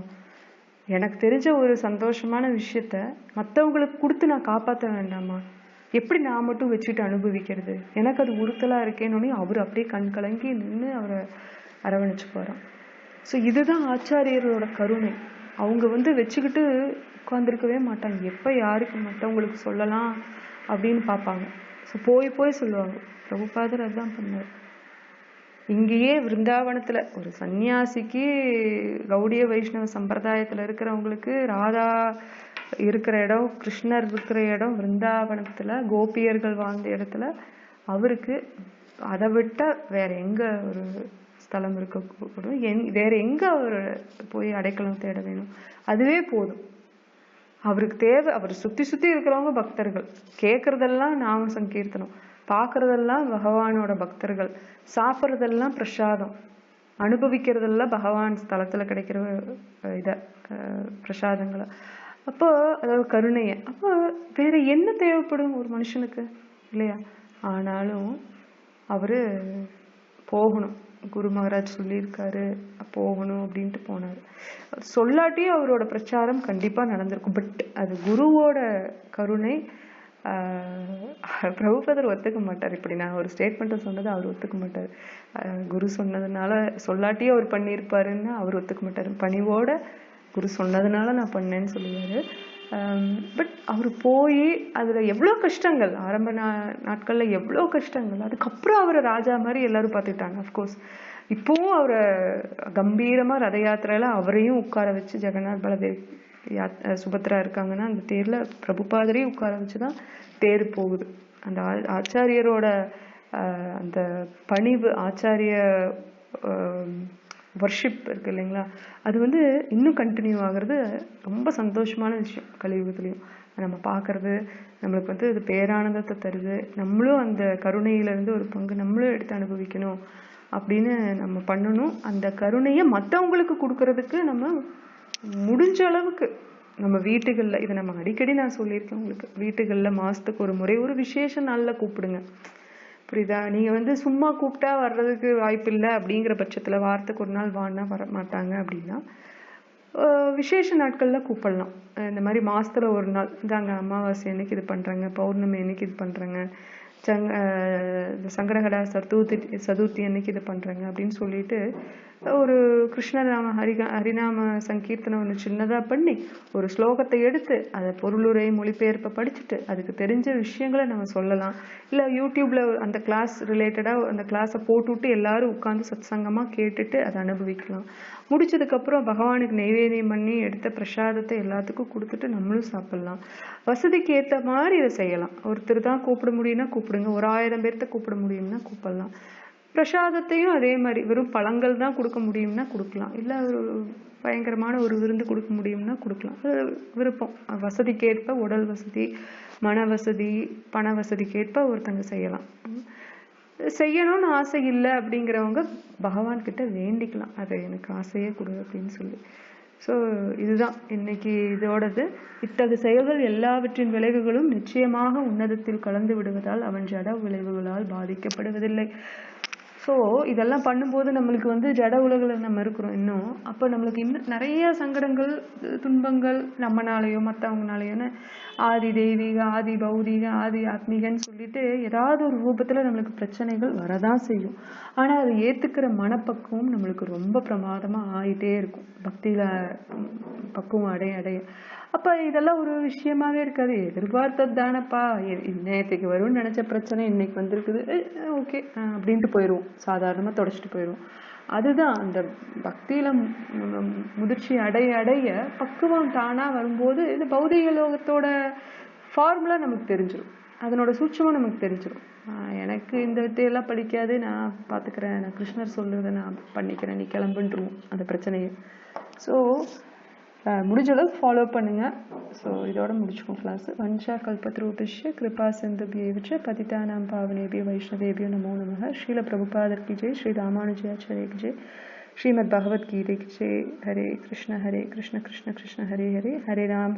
A: எனக்கு தெரிஞ்ச ஒரு சந்தோஷமான விஷயத்த மற்றவங்களுக்கு கொடுத்து நான் காப்பாற்ற வேண்டாமா? எப்படி நான் மட்டும் வச்சுட்டு அனுபவிக்கிறது? எனக்கு அது உறுத்தலா இருக்கேன்னு அவர் அப்படியே கண் கலங்கி நின்று அவரை அரவணைச்சு போறான். ஸோ இதுதான் ஆச்சாரியர்களோட கருணை. அவங்க வச்சுக்கிட்டு உட்காந்துருக்கவே மாட்டாங்க. எப்போ யாருக்கு மற்றவங்களுக்கு சொல்லலாம் அப்படின்னு பார்ப்பாங்க. ஸோ போய் சொல்லுவாங்க. பிரபுபாதர் அதுதான் பண்ணார். இங்கேயே விருந்தாவனத்துல ஒரு சன்னியாசிக்கு கௌடிய வைஷ்ணவ சம்பிரதாயத்துல இருக்கிறவங்களுக்கு ராதா இருக்கிற இடம், கிருஷ்ணர் இருக்கிற இடம் விருந்தாவனத்துல கோபியர்கள் வாழ்ந்த இடத்துல அவருக்கு அதை விட்ட வேற எங்க ஒரு ஸ்தலம் இருக்கக்கூடும், வேற எங்க அவர் போய் அடைக்கலம் தேட வேணும்? அதுவே போதும். அவருக்கு தேவை, அவர் சுத்தி இருக்கிறவங்க பக்தர்கள், கேட்கறதெல்லாம் நாம சங்கீர்த்தனம், பார்க்கறதெல்லாம் பகவானோட பக்தர்கள், சாப்பிட்றதெல்லாம் பிரசாதம், அனுபவிக்கிறதெல்லாம் பகவான் ஸ்தலத்துல கிடைக்கிற பிரசாதங்களை. அப்போ அதாவது கருணைய, அப்போ வேற என்ன தேவைப்படும் ஒரு மனுஷனுக்கு இல்லையா? ஆனாலும் அவரு போகணும். குரு மகாராஜ் சொல்லியிருக்காரு போகணும் அப்படின்ட்டு போனாரு. சொல்லாட்டியும் அவரோட பிரச்சாரம் கண்டிப்பா நடந்திருக்கும். பட் அது குருவோட கருணை. பிரபுபாதர் ஒத்துக்க மாட்டார். இப்படி நான் ஒரு ஸ்டேட்மெண்ட்டை சொன்னது அவர் ஒத்துக்க மாட்டார். குரு சொன்னதுனால, சொல்லாட்டியும் அவர் பண்ணியிருப்பாருன்னா அவர் ஒத்துக்க மாட்டார். பணிவோட குரு சொன்னதுனால நான் பண்ணேன்னு சொல்லுவாரு. பட் அவர் போய் அதுல எவ்வளோ கஷ்டங்கள், ஆரம்ப நாட்கள்ல எவ்வளோ கஷ்டங்கள், அதுக்கப்புறம் அவரை ராஜா மாதிரி எல்லாரும் பார்த்துட்டாங்க. அஃப்கோர்ஸ் இப்பவும் அவரை கம்பீரமா ரத யாத்திரையில அவரையும் உட்கார வச்சு, ஜெகநாத் பலதேவ் சுபத்ரா இருக்காங்கன்னா அந்த தேர்ல பிரபுபாதரையும் உட்கார வச்சுதான் தேர் போகுது. அந்த ஆச்சாரியரோட அந்த பணிவு, ஆச்சாரிய வர்ஷிப் இருக்கு இல்லைங்களா, அது இன்னும் கண்டினியூ ஆகுறது ரொம்ப சந்தோஷமான விஷயம். கலியுகத்துலையும் நம்ம பார்க்கறது நம்மளுக்கு இது பேரானந்தத்தை தருது. நம்மளும் அந்த கருணையிலிருந்து ஒரு பங்கு நம்மளும் எடுத்து அனுபவிக்கணும் அப்படின்னு நம்ம பண்ணணும். அந்த கருணையை மற்றவங்களுக்கு கொடுக்கறதுக்கு நம்ம முடிஞ்ச அளவுக்கு நம்ம வீட்டுகளில், இதை நம்ம அடிக்கடி நான் சொல்லியிருக்கேன் உங்களுக்கு, வீட்டுகளில் மாதத்துக்கு ஒரு முறை ஒரு விசேஷ நாளில் கூப்பிடுங்க. புரியுதா? நீங்கள் சும்மா கூப்பிட்டா வர்றதுக்கு வாய்ப்பு இல்லை அப்படிங்கிற பட்சத்தில், வாரத்துக்கு ஒரு நாள் வான்னா வர மாட்டாங்க அப்படின்னா விசேஷ நாட்களில் கூப்பிடலாம். இந்த மாதிரி மாதத்துல ஒரு நாள், இதாங்க அமாவாசை அன்னைக்கு இது பண்ணுறாங்க, பௌர்ணமி அன்னைக்கு இது பண்ணுறாங்க, சங்கடகடா சதுர்த்தி அன்னைக்கு இது பண்றாங்க அப்படின்னு சொல்லிட்டு ஒரு கிருஷ்ணநாம ஹரிநாம சங்கீர்த்தனம் ஒன்று சின்னதா பண்ணி ஒரு ஸ்லோகத்தை எடுத்து அதை பொருளுரை மொழிபெயர்ப்பை படிச்சுட்டு அதுக்கு தெரிஞ்ச விஷயங்களை நம்ம சொல்லலாம். இல்லை யூடியூப்ல அந்த கிளாஸ் ரிலேட்டடா அந்த கிளாஸை போட்டுவிட்டு எல்லாரும் உட்காந்து சத்சங்கமா கேட்டுட்டு அதை அனுபவிக்கலாம். முடிச்சதுக்கு அப்புறம் பகவானுக்கு நைவேத்தியம் பண்ணி எடுத்த பிரசாதத்தை எல்லாத்துக்கும் கொடுத்துட்டு நம்மளும் சாப்பிடலாம். வசதிக்கு ஏற்ற மாதிரி இதை செய்யலாம். ஒருத்தர் தான் கூப்பிட முடியும்னா கூப்பிடுங்க, ஒரு 1000 பேர்த்த கூப்பிட முடியும்னா கூப்பிடலாம். பிரசாதத்தையும் அதே மாதிரி வெறும் பழங்கள் தான் கொடுக்க முடியும்னா கொடுக்கலாம், இல்லை ஒரு பயங்கரமான ஒரு விருந்து கொடுக்க முடியும்னா கொடுக்கலாம். விருப்பம், வசதிக்கேற்ப, உடல் வசதி, மன வசதி, பண வசதிக்கேற்ப ஒருத்தங்க செய்யலாம். செய்யணும்னு ஆசை இல்லை அப்படிங்கிறவங்க பகவான் கிட்ட வேண்டிக்கலாம், அது எனக்கு ஆசையே கொடு அப்படின்னு சொல்லி. ஸோ இதுதான் இன்னைக்கு இதோடது. இத்தகைய செயல்கள் எல்லாவற்றின் விளைவுகளும் நிச்சயமாக உன்னதத்தில் கலந்து விடுவதால் அவன் ஜட விளைவுகளால் பாதிக்கப்படுவதில்லை. ஸோ இதெல்லாம் பண்ணும்போது நம்மளுக்கு ஜட உலகில் நம்ம இருக்கிறோம் இன்னும். அப்போ நம்மளுக்கு இன்னும் நிறைய சங்கடங்கள், துன்பங்கள் நம்மனாலேயோ மற்றவங்கனாலேயோன்னு ஆதி தெய்வீக, ஆதி பௌதீக, ஆதி ஆத்மீகன்னு சொல்லிட்டு ஏதாவது ஒரு ரூபத்தில் நம்மளுக்கு பிரச்சனைகள் வரதான் செய்யும். ஆனால் அதை ஏற்றுக்கிற மனப்பக்குவம் நம்மளுக்கு ரொம்ப பிரமாதமாக ஆகிட்டே இருக்கும் பக்தியில் பக்குவம் அடைய. அப்போ இதெல்லாம் ஒரு விஷயமாவே இருக்காது, எதிர்பார்த்தது தானப்பா, நேற்றுக்கு வரும்னு நினச்ச பிரச்சனை இன்னைக்கு வந்திருக்குது, ஓகே அப்படின்ட்டு போயிடுவோம், சாதாரணமாக தொடச்சிட்டு போயிடுவோம். அதுதான் அந்த பக்தியில முதிர்ச்சி அடைய பக்குவம் தானா வரும்போது இந்த பௌதிக லோகத்தோட ஃபார்முலா நமக்கு தெரிஞ்சிடும், அதனோட சூட்சமும் நமக்கு தெரிஞ்சிடும். எனக்கு இந்த வித்தையெல்லாம் படிக்காது, நான் பார்த்துக்கிறேன், நான் கிருஷ்ணர் சொல்றதை நான் பண்ணிக்கிறேன், நீ கிளம்புன்றுவோம் அந்த பிரச்சனையை. ஸோ முடிஞ்ச அளவுக்கு ஃபாலோ பண்ணுங்க. ஸோ இதோட முடிச்சுக்கோம் கிளாஸ். வன்ஷா கல்பத்ருபிஷ்ய கிருபா சிந்துபியேவிச்ச பதிதானாம் பாவனேபிய வைஷ்ணவேபியோ நமோ நமः. ஸ்ரீல பிரபுபாதர் கி ஜெய், ஸ்ரீ ராமானுஜாச்சாரிய கி ஜெய், ஸ்ரீமத் பகவத்கீதை ஜெய். Hare Krishna Krishna Krishna Hare Hare, Hare Ram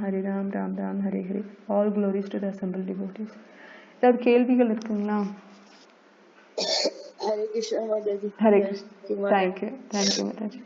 A: Ram Ram Hare Hare. All glories to the assembled devotees. ஏதாவது கேள்விகள் இருக்குங்களா?
C: Hare Krishna Mataji.
A: Hare
C: Yes,
A: Krishna. Thank you Mataji.